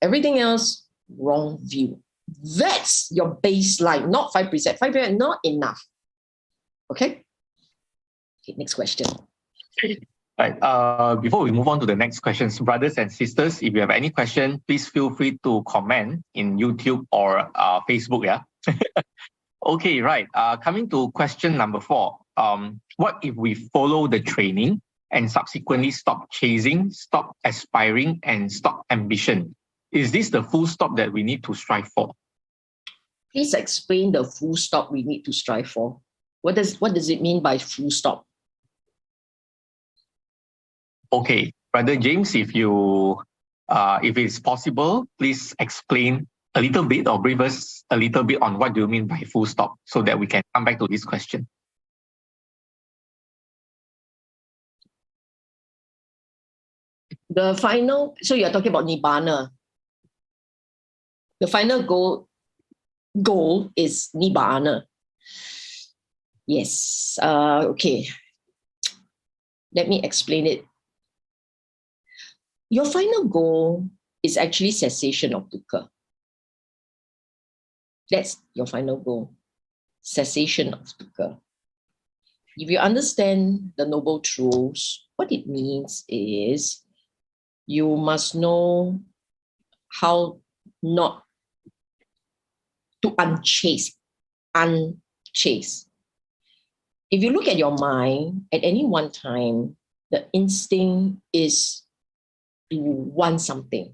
Everything else, wrong view. That's your baseline, not 5 precepts. 5 precepts, not enough. Okay, next question. Right. Before we move on to the next questions, brothers and sisters, if you have any question, please feel free to comment in YouTube or Facebook. Yeah. Okay. Right. Coming to question number 4. What if we follow the training and subsequently stop chasing, stop aspiring, and stop ambition? Is this the full stop that we need to strive for? Please explain the full stop we need to strive for. What does it mean by full stop? Okay, Brother James, if it's possible, please explain a little bit or brief us a little bit on what do you mean by full stop so that we can come back to this question. The final, so you're talking about Nibbana. The final goal is Nibbana. Yes. Okay. Let me explain it. Your final goal is actually cessation of dukkha. That's your final goal. Cessation of dukkha. If you understand the Noble Truths, what it means is you must know how not to unchase. If you look at your mind, at any one time, the instinct is to want something,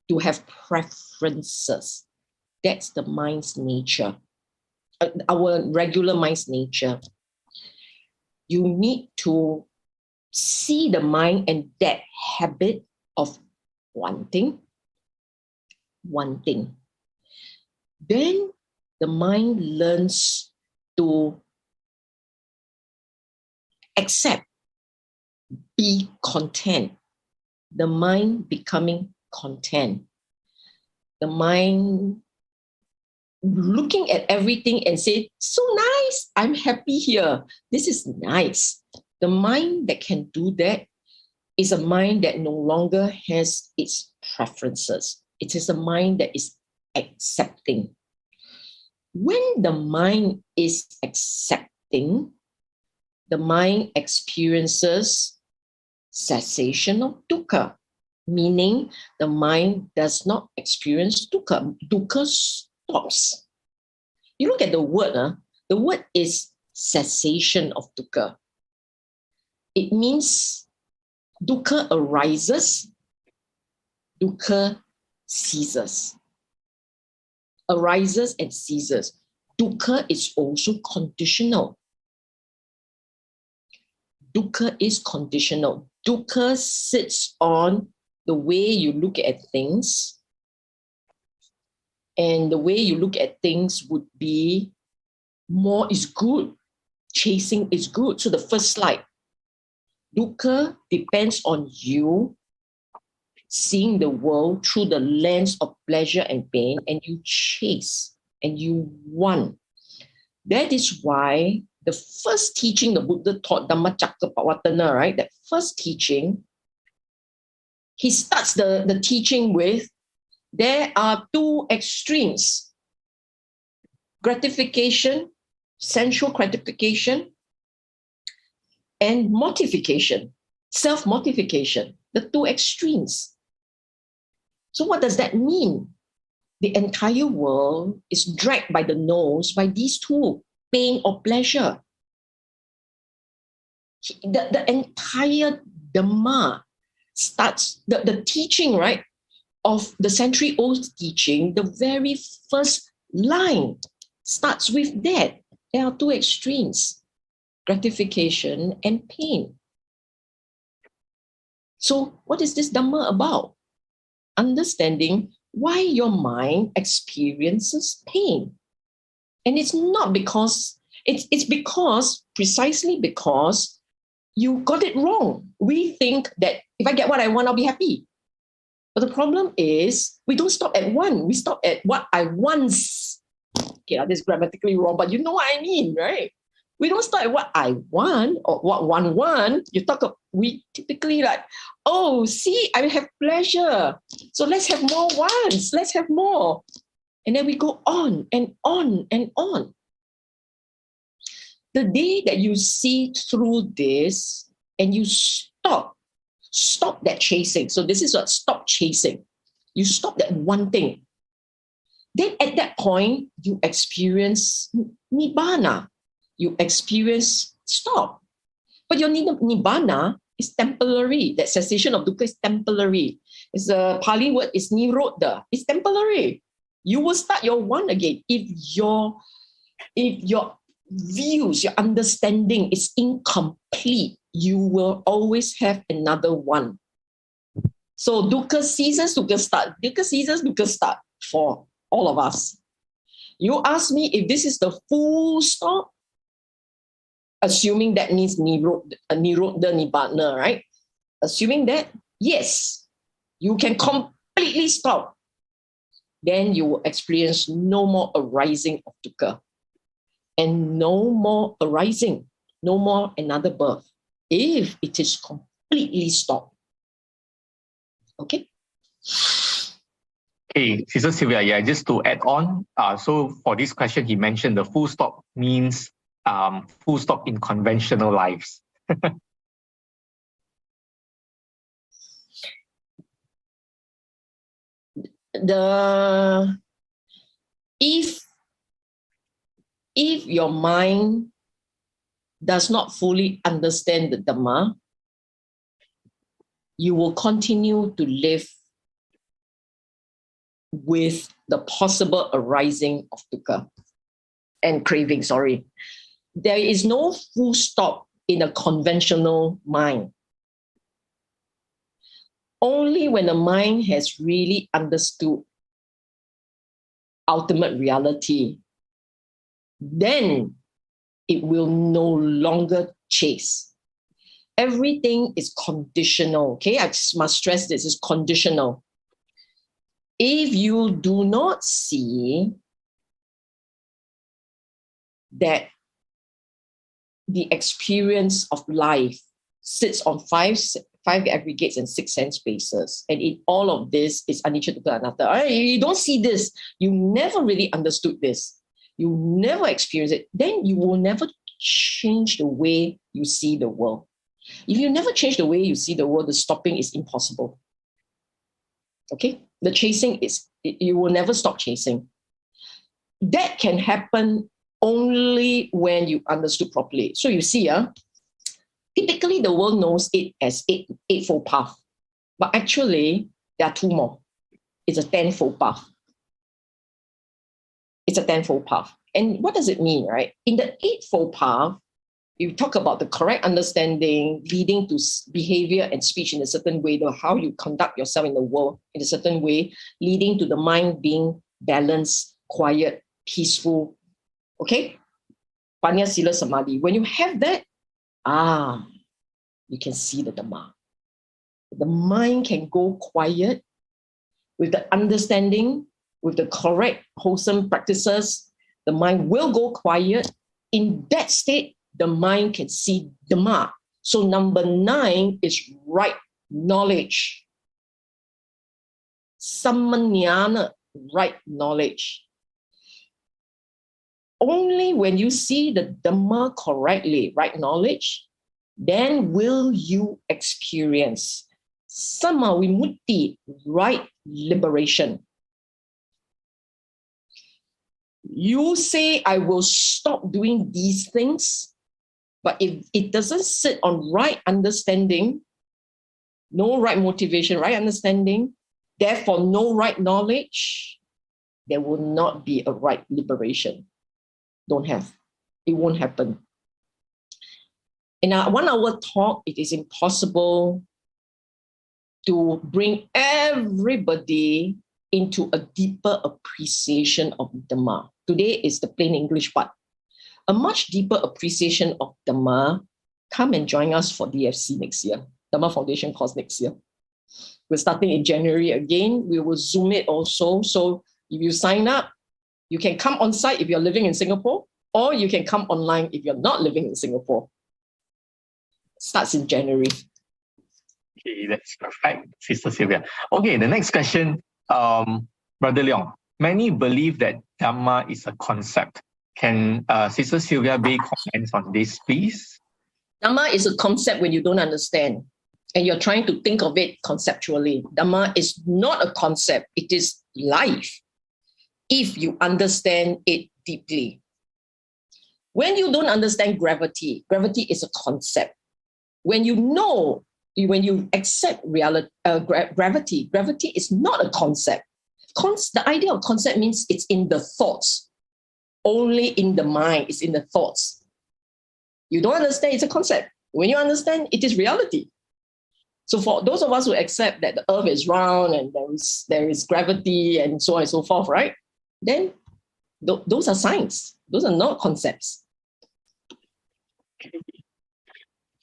to have preferences. That's the mind's nature, our regular mind's nature. You need to see the mind and that habit of wanting. Then the mind learns to accept, be content. The mind becoming content. The mind looking at everything and say, so nice, I'm happy here. This is nice. The mind that can do that is a mind that no longer has its preferences. It is a mind that is accepting. When the mind is accepting, the mind experiences cessation of dukkha, meaning the mind does not experience dukkha. Dukkha stops. You look at the word is cessation of dukkha. It means dukkha arises, dukkha ceases. Arises and ceases. Dukkha is also conditional. Dukkha is conditional. Dukkha sits on the way you look at things. And the way you look at things would be more is good. Chasing is good. So the first slide, dukkha depends on you seeing the world through the lens of pleasure and pain, and you chase and you want. That is why the first teaching the Buddha taught, Dhamma Cakkapavatana, right? That first teaching, he starts the teaching with, there are two extremes. Gratification, sensual gratification, and mortification, self-mortification, the two extremes. So what does that mean? The entire world is dragged by the nose by these two, pain or pleasure. The entire Dhamma starts, the teaching, right, of the century-old teaching, the very first line starts with that. There are two extremes, gratification and pain. So what is this Dhamma about? Understanding why your mind experiences pain. And it's not because, it's because, precisely because you got it wrong. We think that if I get what I want, I'll be happy. But the problem is we don't stop at one. We stop at what I want. Okay, this is grammatically wrong, but you know what I mean, right? We don't start at what I want or what one want. We typically like, oh, see, I have pleasure. So let's have more wants. Let's have more. And then we go on and on and on. The day that you see through this and you stop that chasing. So this is what, stop chasing. You stop that one thing. Then at that point, you experience nibbana. You experience stop. But your nibbana is temporary. That cessation of dukkha is temporary. It's the Pali word is nirodha. It's temporary. You will start your one again. If your views, your understanding is incomplete, you will always have another one. So dukkha ceases, dukkha start. Dukkha ceases, dukkha start for all of us. You ask me if this is the full stop, assuming that means nirodha nibbana, right? Assuming that, yes, you can completely stop. Then you will experience no more arising of dukkha. And no more arising, no more another birth, if it is completely stopped. Okay? Okay, Sister Sylvia, yeah, just to add on, so for this question, he mentioned the full stop means full stop in conventional lives. If your mind does not fully understand the Dhamma, you will continue to live with the possible arising of dukkha and craving, There is no full stop in a conventional mind. Only when the mind has really understood ultimate reality, then it will no longer chase. Everything is conditional, okay? I must stress this, is conditional. If you do not see that the experience of life sits on five aggregates and 6 sense spaces, and in all of this is anicca, dukkha, anatta. You don't see this, you never really understood this, you never experience it, then you will never change the way you see the world. If you never change the way you see the world, the stopping is impossible. Okay? The chasing is, you will never stop chasing. That can happen only when you understood properly. So you see, typically the world knows it as eightfold path, but actually there are two more. It's a tenfold path. It's a tenfold path. And what does it mean, right? In the eightfold path, you talk about the correct understanding leading to behavior and speech in a certain way, how you conduct yourself in the world in a certain way, leading to the mind being balanced, quiet, peaceful. Okay? Panya Sila Samadhi. When you have that, you can see the Dhamma. The mind can go quiet with the understanding, with the correct, wholesome practices. The mind will go quiet. In that state, the mind can see Dhamma. So number 9 is right knowledge. Sammanyana, right knowledge. Only when you see the Dhamma correctly, right knowledge, then will you experience Samma Vimutti, right liberation. You say, I will stop doing these things, but if it doesn't sit on right understanding, no right motivation, right understanding, therefore no right knowledge, there will not be a right liberation. Don't have. It won't happen. In a 1 hour talk, it is impossible to bring everybody into a deeper appreciation of Dhamma. Today is the plain English part. A much deeper appreciation of Dhamma, come and join us for DFC next year, Dhamma Foundation course next year. We're starting in January again. We will Zoom it also. So if you sign up, you can come on site if you're living in Singapore, or you can come online if you're not living in Singapore. Starts in January. Okay, that's perfect, Sister Sylvia. Okay, the next question, Brother Leong. Many believe that Dhamma is a concept. Can Sister Sylvia Bay comment on this, please? Dhamma is a concept when you don't understand and you're trying to think of it conceptually. Dhamma is not a concept, it is life if you understand it deeply. When you don't understand gravity, gravity is a concept. When you know, when you accept reality, gravity, gravity is not a concept. The idea of concept means it's in the thoughts, only in the mind, it's in the thoughts. You don't understand, it's a concept. When you understand, it is reality. So for those of us who accept that the earth is round and there is gravity and so on and so forth, right? Then those are signs. Those are not concepts.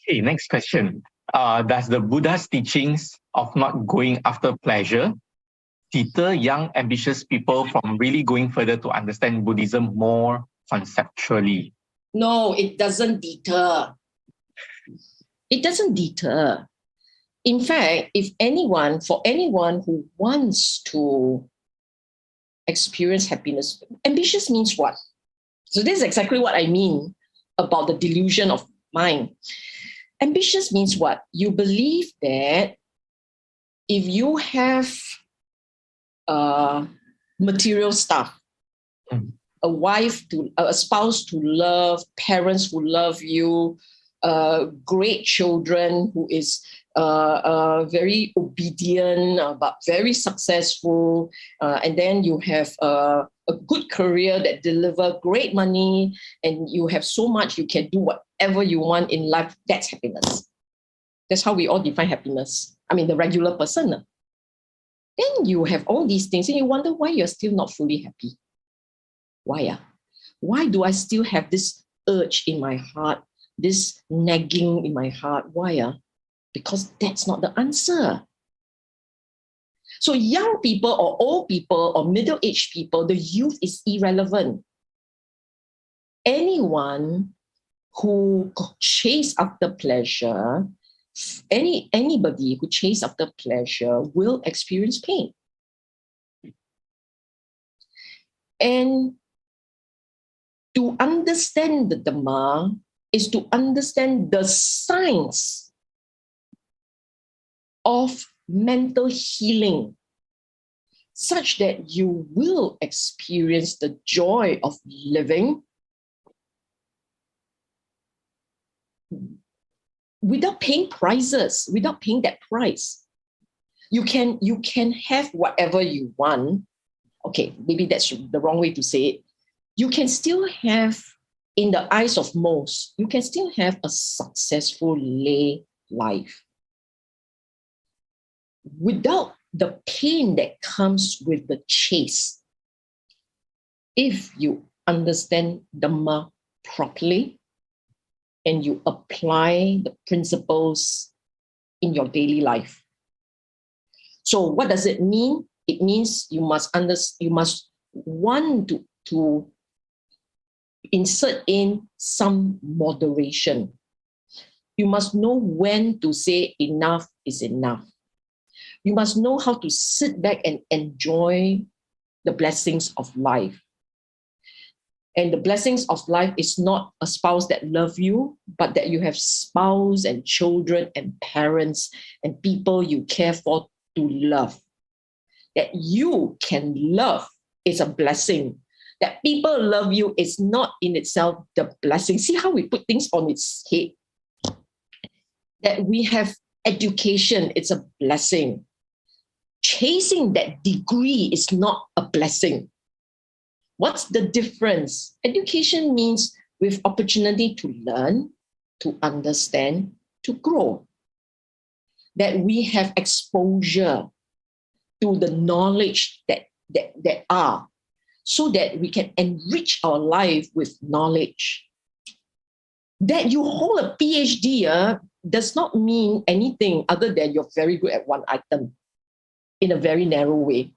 Okay, next question. Does the Buddha's teachings of not going after pleasure deter young, ambitious people from really going further to understand Buddhism more conceptually? No, it doesn't deter. It doesn't deter. In fact, for anyone who wants to experience happiness, ambitious means what? So this is exactly what I mean about the delusion of mind. Ambitious means what? You believe that if you have material stuff, a spouse to love, parents who love you, great children who is very obedient but very successful, and then you have a good career that deliver great money, and you have so much you can do whatever you want in life. That's happiness. That's how we all define happiness. I mean, the regular person. Then you have all these things and you wonder why you're still not fully happy. Why? Why do I still have this urge in my heart, this nagging in my heart? Why? Because that's not the answer. So young people or old people or middle-aged people, the youth is irrelevant. Anyone who chase after pleasure, anybody who chase after pleasure will experience pain. And to understand the Dhamma is to understand the science of mental healing, such that you will experience the joy of living without paying prices, without paying that price. You can have whatever you want. Okay, maybe that's the wrong way to say it. You can still have, in the eyes of most, you can still have a successful lay life without the pain that comes with the chase. if you understand Dhamma properly and you apply the principles in your daily life. So what does it mean? It means you must want to insert in some moderation. You must know when to say enough is enough. You must know how to sit back and enjoy the blessings of life. And the blessings of life is not a spouse that love you, but that you have spouse and children and parents and people you care for to love. That you can love is a blessing. That people love you is not in itself the blessing. See how we put things on its head. That we have education, it's a blessing. Chasing that degree is not a blessing. What's the difference? Education means with opportunity to learn, to understand, to grow. That we have exposure to the knowledge that are, so that we can enrich our life with knowledge. That you hold a PhD does not mean anything other than you're very good at one item in a very narrow way.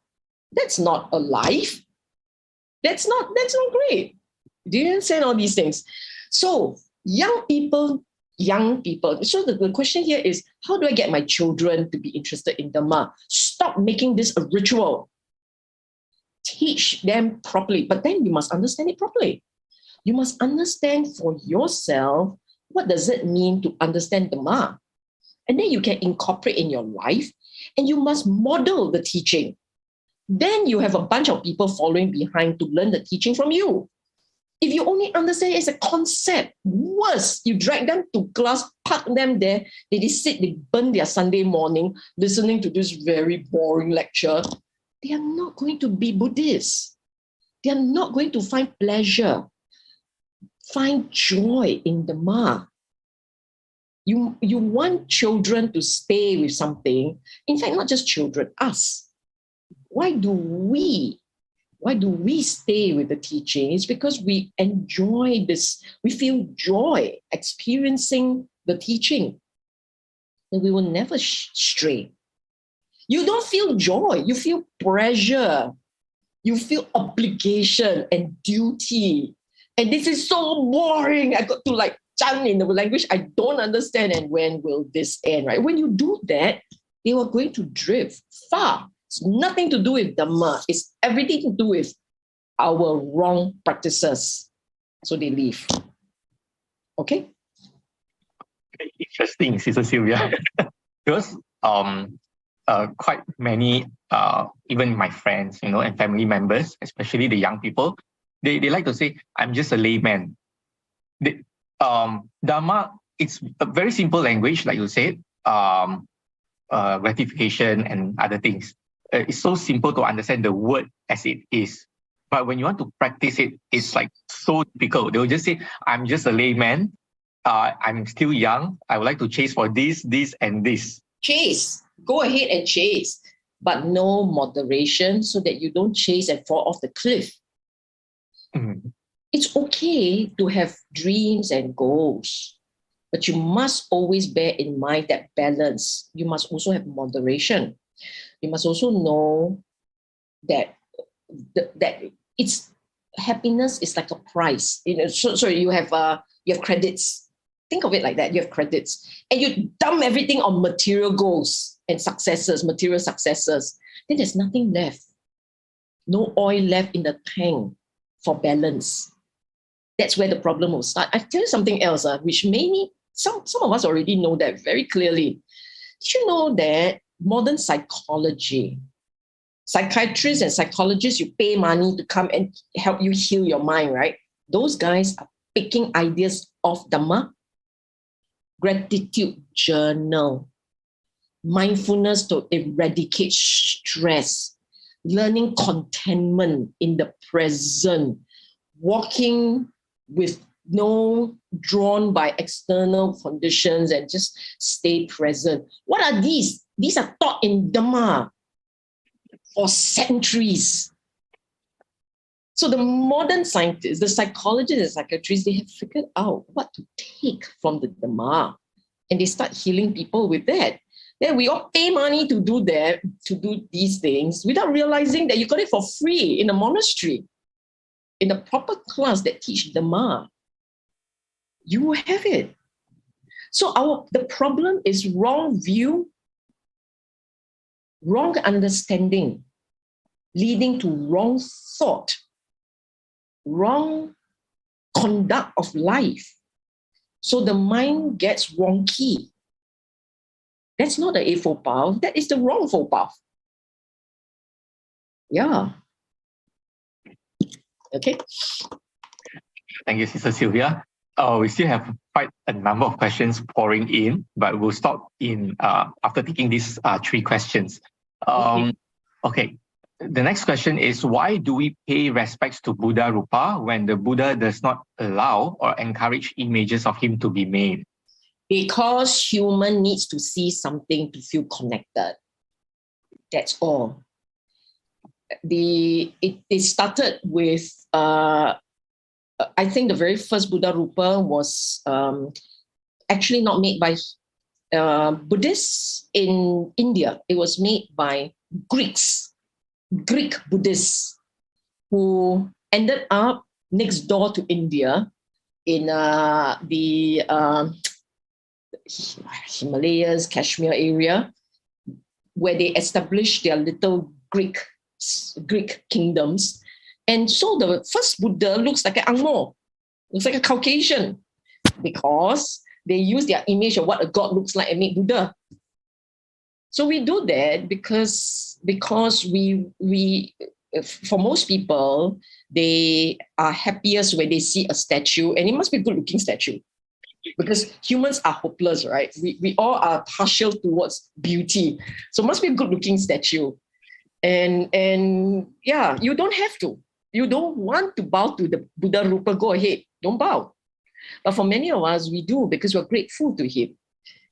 That's not a life. That's not great. Do you understand all these things? So young people. So the question here is, how do I get my children to be interested in Dhamma? Stop making this a ritual. Teach them properly, but then you must understand it properly. You must understand for yourself, what does it mean to understand Dhamma? And then you can incorporate in your life, and you must model the teaching. Then you have a bunch of people following behind to learn the teaching from you. If you only understand it as a concept, worse, you drag them to class, park them there, they sit, they burn their Sunday morning listening to this very boring lecture. They are not going to be Buddhists. They are not going to find pleasure, find joy in Dhamma. You want children to stay with something. In fact, not just children, us. Why do we stay with the teaching? It's because we enjoy this. We feel joy experiencing the teaching. And we will never stray. You don't feel joy. You feel pressure. You feel obligation and duty. And this is so boring. I got to chant in the language I don't understand. And when will this end, right? When you do that, they are going to drift far. It's nothing to do with Dhamma. It's everything to do with our wrong practices. So they leave. Okay? Very interesting, Sister Sylvia. Because quite many, even my friends, and family members, especially the young people, they like to say, I'm just a layman. Dhamma, it's a very simple language, like you said, gratification and other things. It's so simple to understand the word as it is. But when you want to practice it, it's so difficult. They'll just say, I'm just a layman. I'm still young. I would like to chase for this, and this. Chase. Go ahead and chase. But no moderation so that you don't chase and fall off the cliff. Mm-hmm. It's okay to have dreams and goals. But you must always bear in mind that balance. You must also have moderation. You must also know that it's happiness is like a price. So you have credits. Think of it like that. You have credits, and you dump everything on material goals and material successes. Then there's nothing left. No oil left in the tank for balance. That's where the problem will start. I tell you something else, which some of us already know that very clearly. Did you know that modern psychology, psychiatrists and psychologists, you pay money to come and help you heal your mind, right? Those guys are picking ideas of Dhamma, gratitude journal, mindfulness to eradicate stress, learning contentment in the present, walking with no drawn by external conditions and just stay present. What are these? These are taught in Dhamma for centuries. So the modern scientists, the psychologists and psychiatrists, they have figured out what to take from the Dhamma. And they start healing people with that. Then we all pay money to do that, to do these things, without realizing that you got it for free in a monastery, in a proper class that teach Dhamma. You have it. So the problem is wrong view, wrong understanding, leading to wrong thought, wrong conduct of life. So the mind gets wonky. That's not the Eightfold Path. That is the wrongful path. Yeah. Okay. Thank you, Sister Sylvia. We still have quite a number of questions pouring in, but we'll stop in after taking these 3 questions. Okay. The next question is, why do we pay respects to Buddha Rupa when the Buddha does not allow or encourage images of him to be made? Because human needs to see something to feel connected. That's all. It started with, I think the very first Buddha Rupa was actually not made by Buddhists in India. It was made by Greek Buddhists who ended up next door to India in the Himalayas, Kashmir area, where they established their little Greek kingdoms. And so the first Buddha looks like an Angmo, looks like a Caucasian, because they use their image of what a god looks like and make Buddha. So we do that because we for most people, they are happiest when they see a statue, and it must be a good-looking statue. Because humans are hopeless, right? We all are partial towards beauty. So it must be a good-looking statue. And yeah, you don't have to. You don't want to bow to the Buddha Rupa, go ahead, don't bow. But for many of us, we do, because we're grateful to him.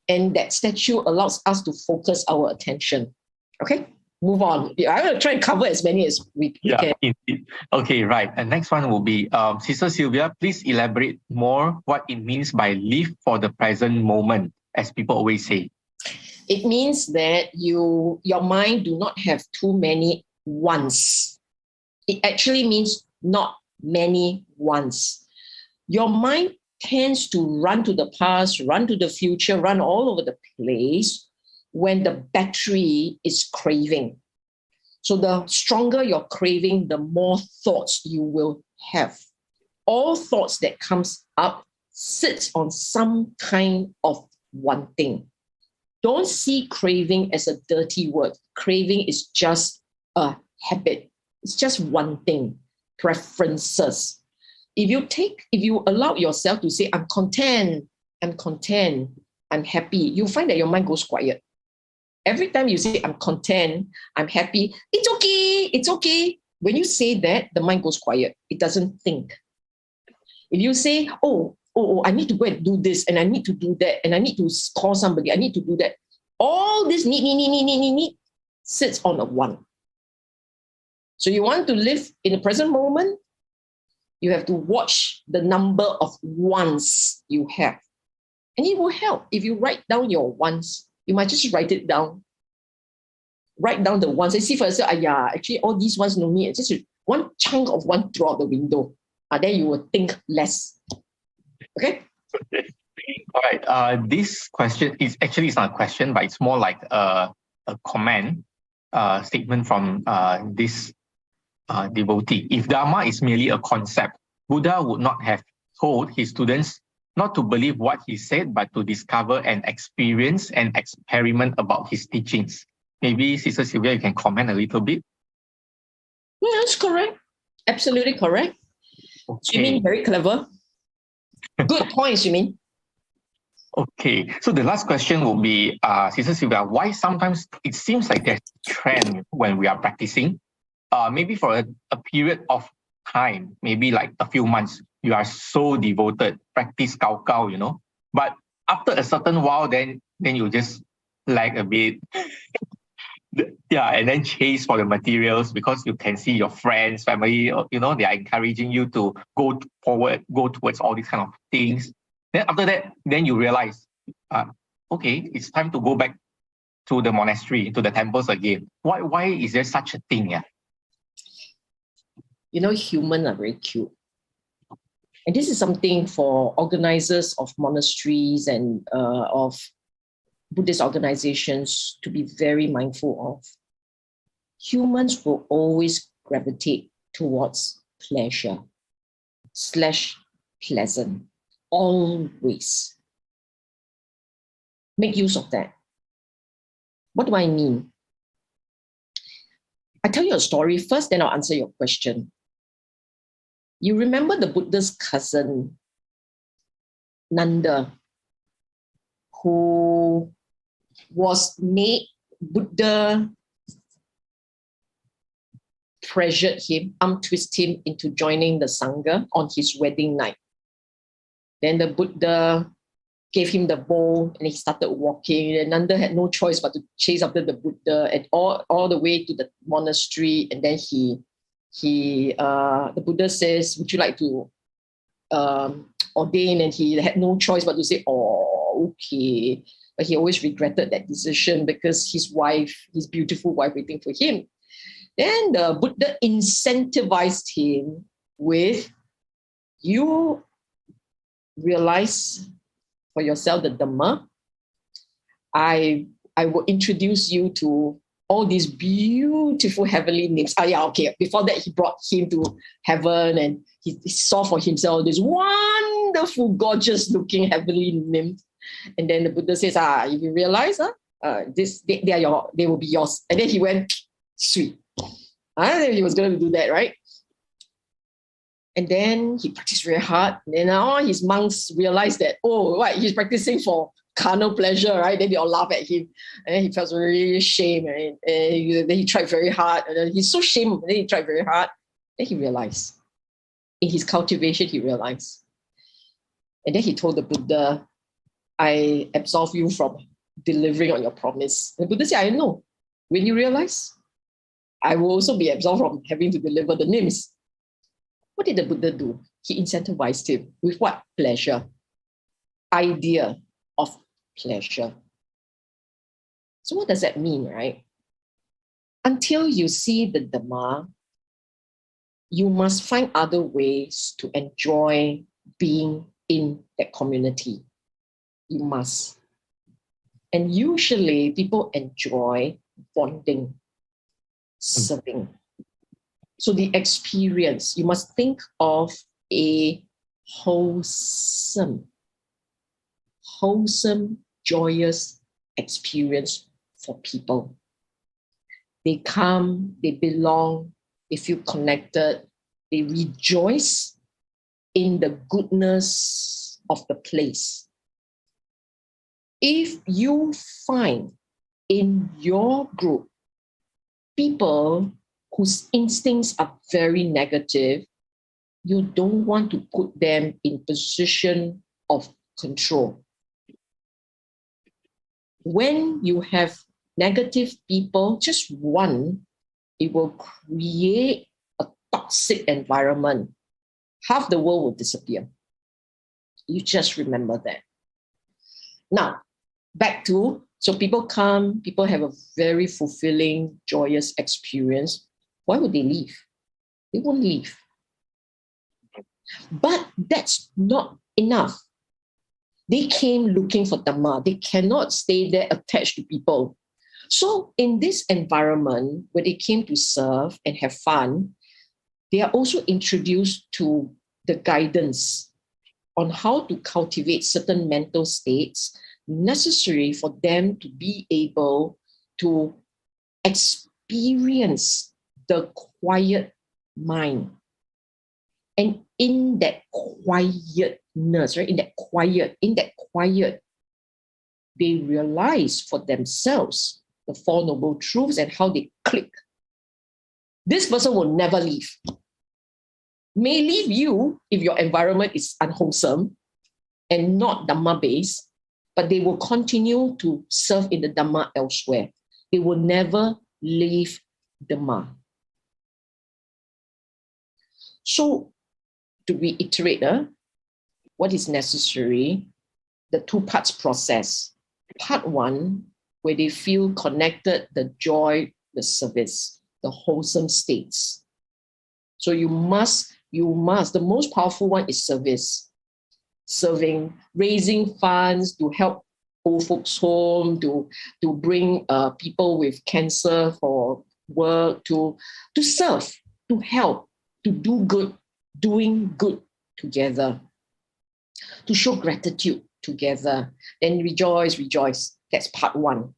And that statue allows us to focus our attention. Okay, move on. I'm going to try and cover as many as we can. Indeed. Okay, right. And next one will be, Sister Sylvia, please elaborate more what it means by live for the present moment, as people always say. It means that your mind do not have too many wants. It actually means not many wants. Your mind tends to run to the past, run to the future, run all over the place when the battery is craving. So the stronger your craving, the more thoughts you will have. All thoughts that comes up sits on some kind of wanting. Don't see craving as a dirty word. Craving is just a habit. It's just wanting, preferences. If you allow yourself to say, I'm content, I'm happy, you find that your mind goes quiet. Every time you say, I'm content, I'm happy, it's okay. When you say that, the mind goes quiet. It doesn't think. If you say, oh, I need to go and do this, and I need to do that, and I need to call somebody, I need to do that. All this need sits on a one. So you want to live in the present moment, you have to watch the number of wants you have. And it will help if you write down your wants. You might just write it down. Write down the wants and see for yourself, actually all these ones no need. Just one chunk of one throw out the window. Then you will think less. Okay? All right. This question is actually, it's not a question, but it's more like a comment, statement from this devotee. If Dharma is merely a concept, Buddha would not have told his students not to believe what he said, but to discover and experience and experiment about his teachings. Maybe Sister Sylvia, you can comment a little bit. That's correct. Absolutely correct. Okay. You mean very clever. Good points, you mean. Okay, so the last question will be, Sister Sylvia, why sometimes it seems like there's a trend when we are practicing, maybe for a period of time, maybe like a few months, you are so devoted, practice kao, but after a certain while, then you just lag a bit. Yeah, and then chase for the materials because you can see your friends, family, they are encouraging you to go forward, go towards all these kind of things. Then after that, then you realize, okay, it's time to go back to the monastery, to the temples again. Why is there such a thing? Yeah. Humans are very cute. And this is something for organizers of monasteries and of Buddhist organizations to be very mindful of. Humans will always gravitate towards pleasure / pleasant. Always. Make use of that. What do I mean? I tell you a story first, then I'll answer your question. You remember the Buddha's cousin, Nanda, who was made, Buddha pressured him, twisted him into joining the Sangha on his wedding night. Then the Buddha gave him the bowl and he started walking. And Nanda had no choice but to chase after the Buddha and all the way to the monastery. And then the Buddha says, would you like to ordain? And he had no choice but to say, oh, okay. But he always regretted that decision because his wife, his beautiful wife, waiting for him. Then the Buddha incentivized him with, you realize for yourself the Dhamma. I will introduce you to all these beautiful heavenly nymphs. Before that, he brought him to heaven and he saw for himself this wonderful, gorgeous looking heavenly nymph. And then the Buddha says, if you realize, they will be yours. And then he went, sweet. Then he was going to do that, right? And then he practiced very hard. And then all his monks realized that, he's practicing for carnal pleasure, right? Then they all laugh at him. And then he felt really shame. And then he tried very hard. And then he's so shamed. And then he tried very hard. Then he realized. In his cultivation, he realized. And then he told the Buddha, I absolve you from delivering on your promise. And the Buddha said, I know. When you realize, I will also be absolved from having to deliver the nymphs. What did the Buddha do? He incentivized him with what? Pleasure. Idea of pleasure. So what does that mean, right? Until you see the Dhamma, you must find other ways to enjoy being in that community. You must. And usually people enjoy bonding, serving. So the experience, you must think of a wholesome, joyous experience for people. They come, they belong, they feel connected, they rejoice in the goodness of the place. If you find in your group people whose instincts are very negative, you don't want to put them in position of control. When you have negative people, just one, it will create a toxic environment. Half the world will disappear. You just remember that. Now, so people come, people have a very fulfilling, joyous experience. Why would they leave? They won't leave. But that's not enough. They came looking for Dhamma. They cannot stay there attached to people. So in this environment where they came to serve and have fun, they are also introduced to the guidance on how to cultivate certain mental states necessary for them to be able to experience the quiet mind. And in that quietness, right? In that quiet, they realize for themselves the Four Noble Truths and how they click. This person will never leave. May leave you if your environment is unwholesome and not Dhamma-based, but they will continue to serve in the Dhamma elsewhere. They will never live Dhamma. So, to reiterate, what is necessary, the two parts process. Part one, where they feel connected, the joy, the service, the wholesome states. So you must, the most powerful one is service. Serving, raising funds to help old folks home, to bring people with cancer for work, to serve, to help, to do good, doing good together, to show gratitude together, then rejoice, rejoice. That's part one.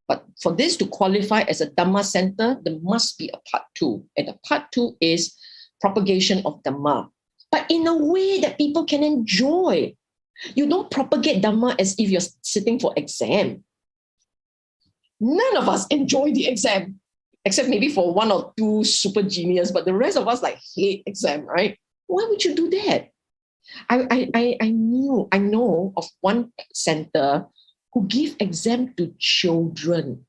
But for this to qualify as a Dhamma center, there must be a part two. And the part two is propagation of Dhamma, but in a way that people can enjoy. You don't propagate Dhamma as if you're sitting for exam. None of us enjoy the exam, except maybe for one or two super genius, but the rest of us like hate exam, right? Why would you do that? I know of one center who give exam to children.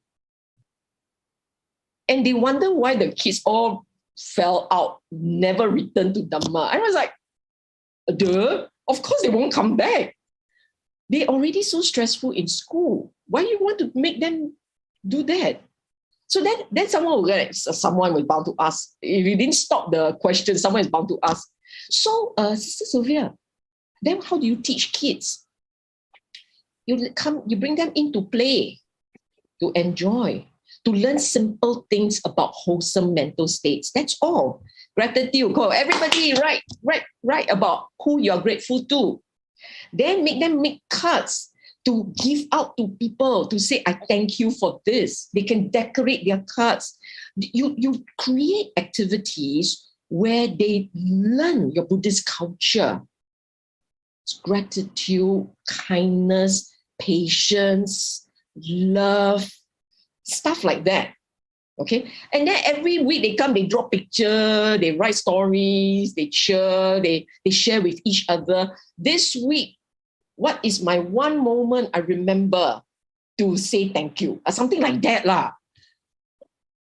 And they wonder why the kids all fell out, never returned to Dhamma. I was like, duh, of course they won't come back. They're already so stressful in school. Why you want to make them do that? So then someone was bound to ask. If you didn't stop the question, someone is bound to ask. So, Sister Sylvia, then how do you teach kids? You bring them into play, to enjoy, to learn simple things about wholesome mental states. That's all. Gratitude. Everybody write about who you're grateful to. Then make them make cards to give out to people, to say, I thank you for this. They can decorate their cards. You create activities where they learn your Buddhist culture. It's gratitude, kindness, patience, love, stuff like that. Okay. And then every week they come, they draw picture, they write stories, they cheer, they share with each other. This week, what is my one moment I remember to say thank you? Something like that lah.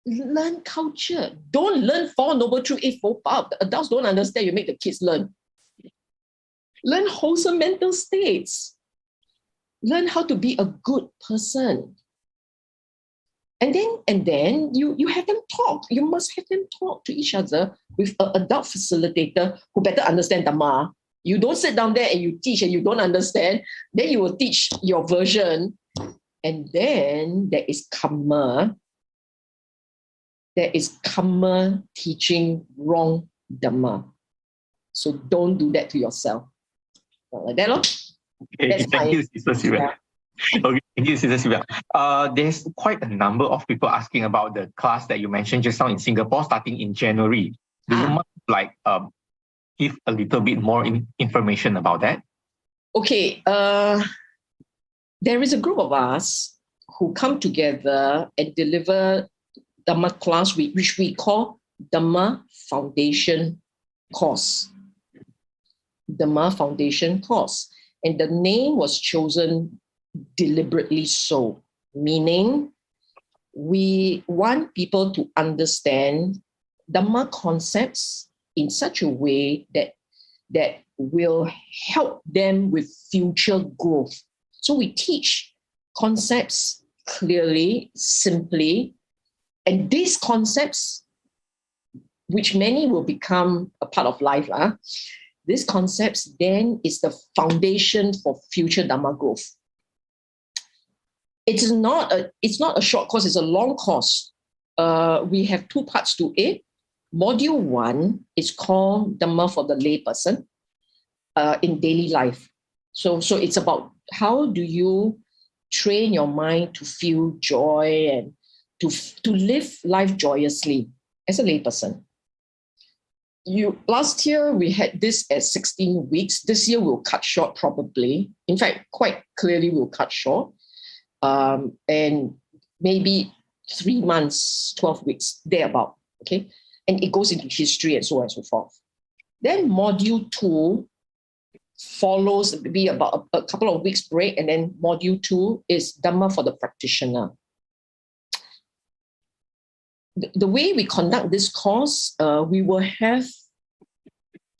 Learn culture. Don't learn Four Noble Truths, Eightfold Path. The adults don't understand. You make the kids learn. Learn wholesome mental states. Learn how to be a good person. And then you have them talk. You must have them talk to each other with an adult facilitator who better understand Dhamma. You don't sit down there and you teach and you don't understand. Then you will teach your version. And then there is karma. There is karma teaching wrong Dhamma. So don't do that to yourself. Like that, Okay, thank you, Sister Sylvia. Okay, thank you, Sister Sylvia. There's quite a number of people asking about the class that you mentioned just now in Singapore, starting in January. Do you mind give a little bit more information about that? Okay, there is a group of us who come together and deliver Dhamma class, which we call Dhamma Foundation course. Dhamma Foundation course. And the name was chosen deliberately so, meaning we want people to understand Dhamma concepts in such a way that will help them with future growth. So we teach concepts clearly, simply, and these concepts, which many will become a part of life, these concepts then is the foundation for future Dhamma growth. It's not a short course, it's a long course. We have two parts to it. Module 1 is called Dhamma for the layperson in daily life. So it's about how do you train your mind to feel joy and to live life joyously as a layperson. Last year we had this as 16 weeks. This year we'll cut short probably. In fact, quite clearly we'll cut short. And maybe 3 months, 12 weeks, thereabout. Okay. And it goes into history and so on and so forth. Then module 2 follows maybe about a couple of weeks break, and then module 2 is Dhamma for the practitioner. the way we conduct this course, we will have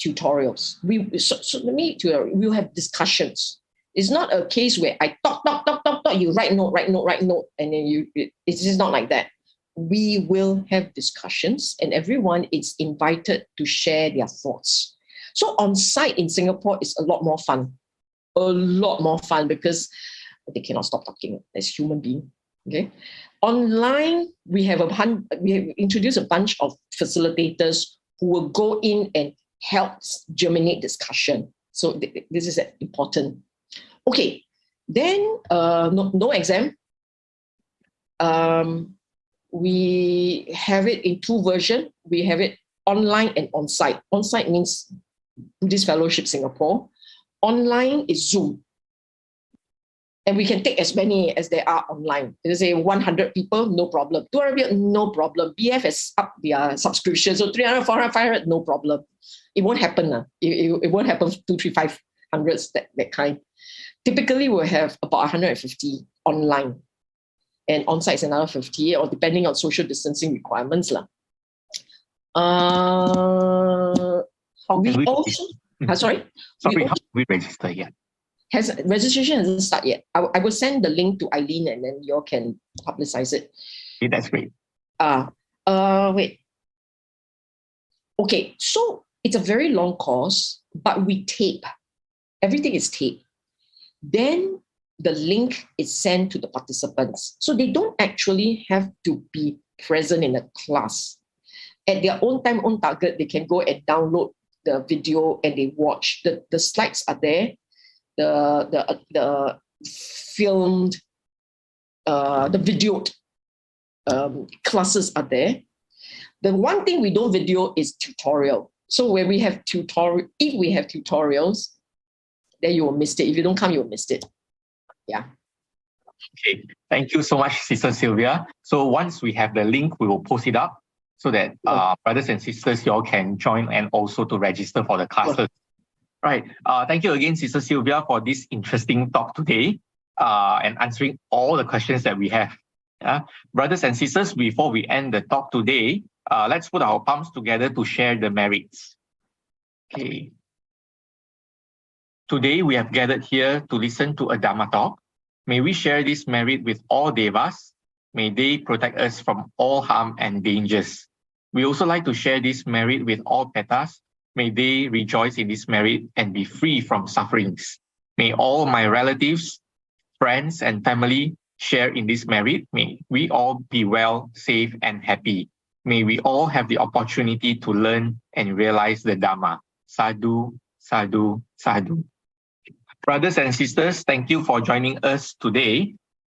tutorials. We'll have discussions. It's not a case where I talk, you write note, and then it's just not like that. We will have discussions, and everyone is invited to share their thoughts. So on site in Singapore is a lot more fun. Because they cannot stop talking as human beings. Okay. Online, we have introduced a bunch of facilitators who will go in and help germinate discussion. So this is important. Okay, then no exam. We have it in two versions. We have it online and on-site. On-site means Buddhist Fellowship Singapore. Online is Zoom. And we can take as many as there are online. Let's say 100 people, no problem. 200 people, no problem. BF has up their subscription. So 300, 400, 500, no problem. It won't happen. It won't happen 2, 3, 500s, that kind. Typically, we'll have about 150 online. And on-site is another 50, or depending on social distancing requirements. We also... sorry? Sorry, how do we register yet? Registration hasn't started yet. I will send the link to Eileen and then you all can publicize it. Okay, that's great. Wait. Okay, so it's a very long course, but we tape. Everything is taped. Then the link is sent to the participants. So they don't actually have to be present in the class. At their own time, own target, they can go and download the video and they watch. The slides are there. The filmed, the videoed classes are there. The one thing we don't video is tutorial. So when we have if we have tutorials, then you will miss it. If you don't come, you will miss it. Yeah. Okay. Thank you so much, Sister Sylvia. So once we have the link, we will post it up so that brothers and sisters, you all can join and also to register for the classes. Right. Thank you again, Sister Sylvia, for this interesting talk today and answering all the questions that we have. Brothers and sisters, before we end the talk today, let's put our palms together to share the merits. Okay. Today, we have gathered here to listen to a Dhamma talk. May we share this merit with all devas. May they protect us from all harm and dangers. We also like to share this merit with all petas. May they rejoice in this merit and be free from sufferings. May all my relatives, friends, and family share in this merit. May we all be well, safe, and happy. May we all have the opportunity to learn and realize the Dhamma. Sadhu, sadhu, sadhu. Brothers and sisters, thank you for joining us today.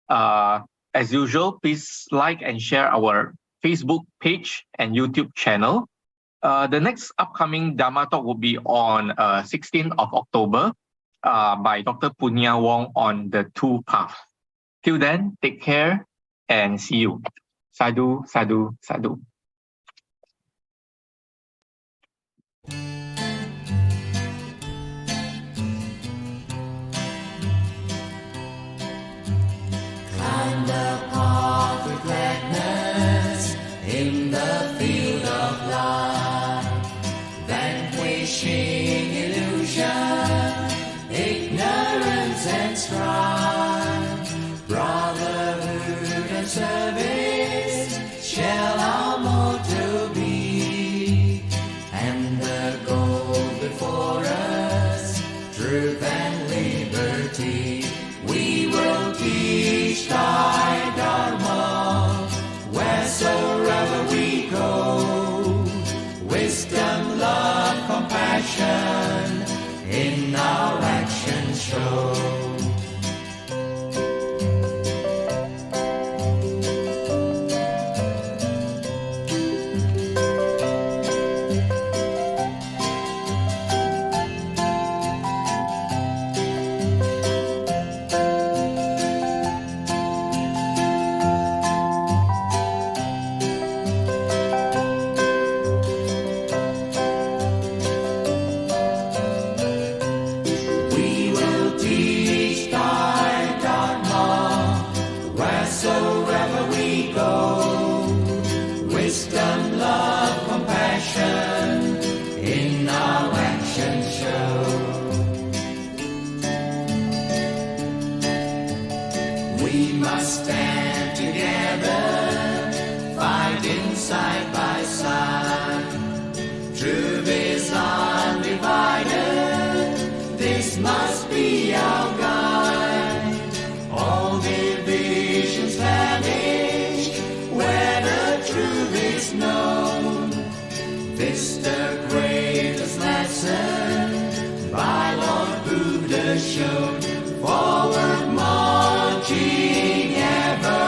As usual, please like and share our Facebook page and YouTube channel. The next upcoming Dhamma talk will be on 16th of October by Dr. Punya Wong on the Two Path. Till then, take care and see you. Sadhu, sadhu, sadhu. Climb the path with gladness in the field of life, vanquishing illusion, ignorance and strife. Brotherhood and service shall our motto be, and the goal before us, truth and liberty. We will teach thy Dharma wheresoever we go. Wisdom, love, compassion in our actions show. We must stand together, fighting side by side. Truth is undivided, this must be our guide. All divisions vanish where the truth is known. This the greatest lesson by Lord Buddha shown. Forward marching ever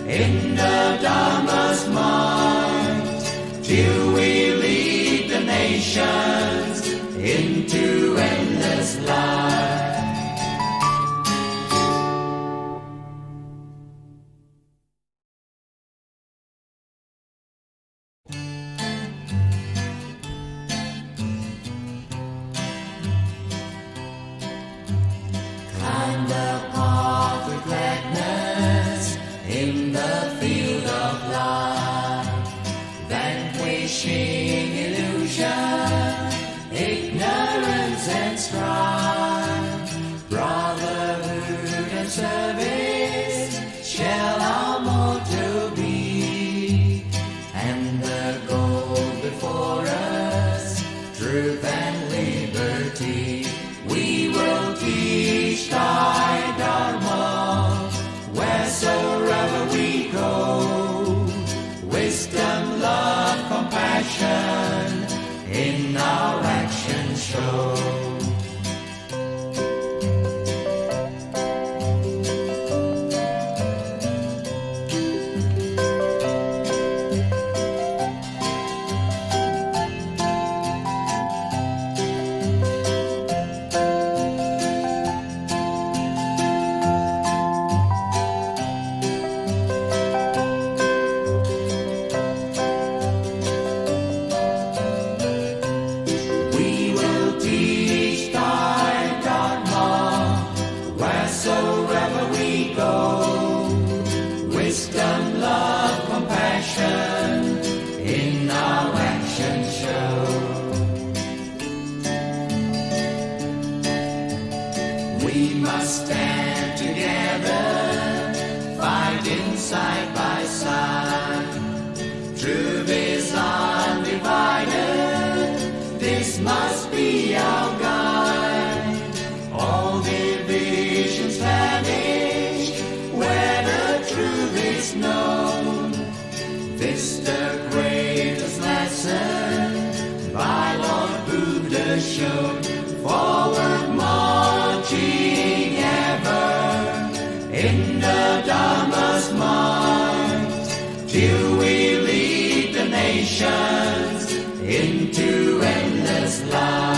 in the Dhamma's might, till we lead the nations into endless light. Climb the path with gladness in the field of life, vanquishing illusion, ignorance and strife. Brotherhood and service shall our motto be, and the goal before us, truth and liberty. We will teach thy Dharma wheresoever we go. Wisdom, love, compassion in our actions show. We will teach thy Dharma wheresoever we go. Wisdom, love, compassion in our actions show. We must stand together, fighting side by side. Truth is undivided, this must be our guide. All divisions vanish where the truth is known. This the greatest lesson by Lord Buddha shown. Forward marching ever in the Dhamma's might, till we lead the nations into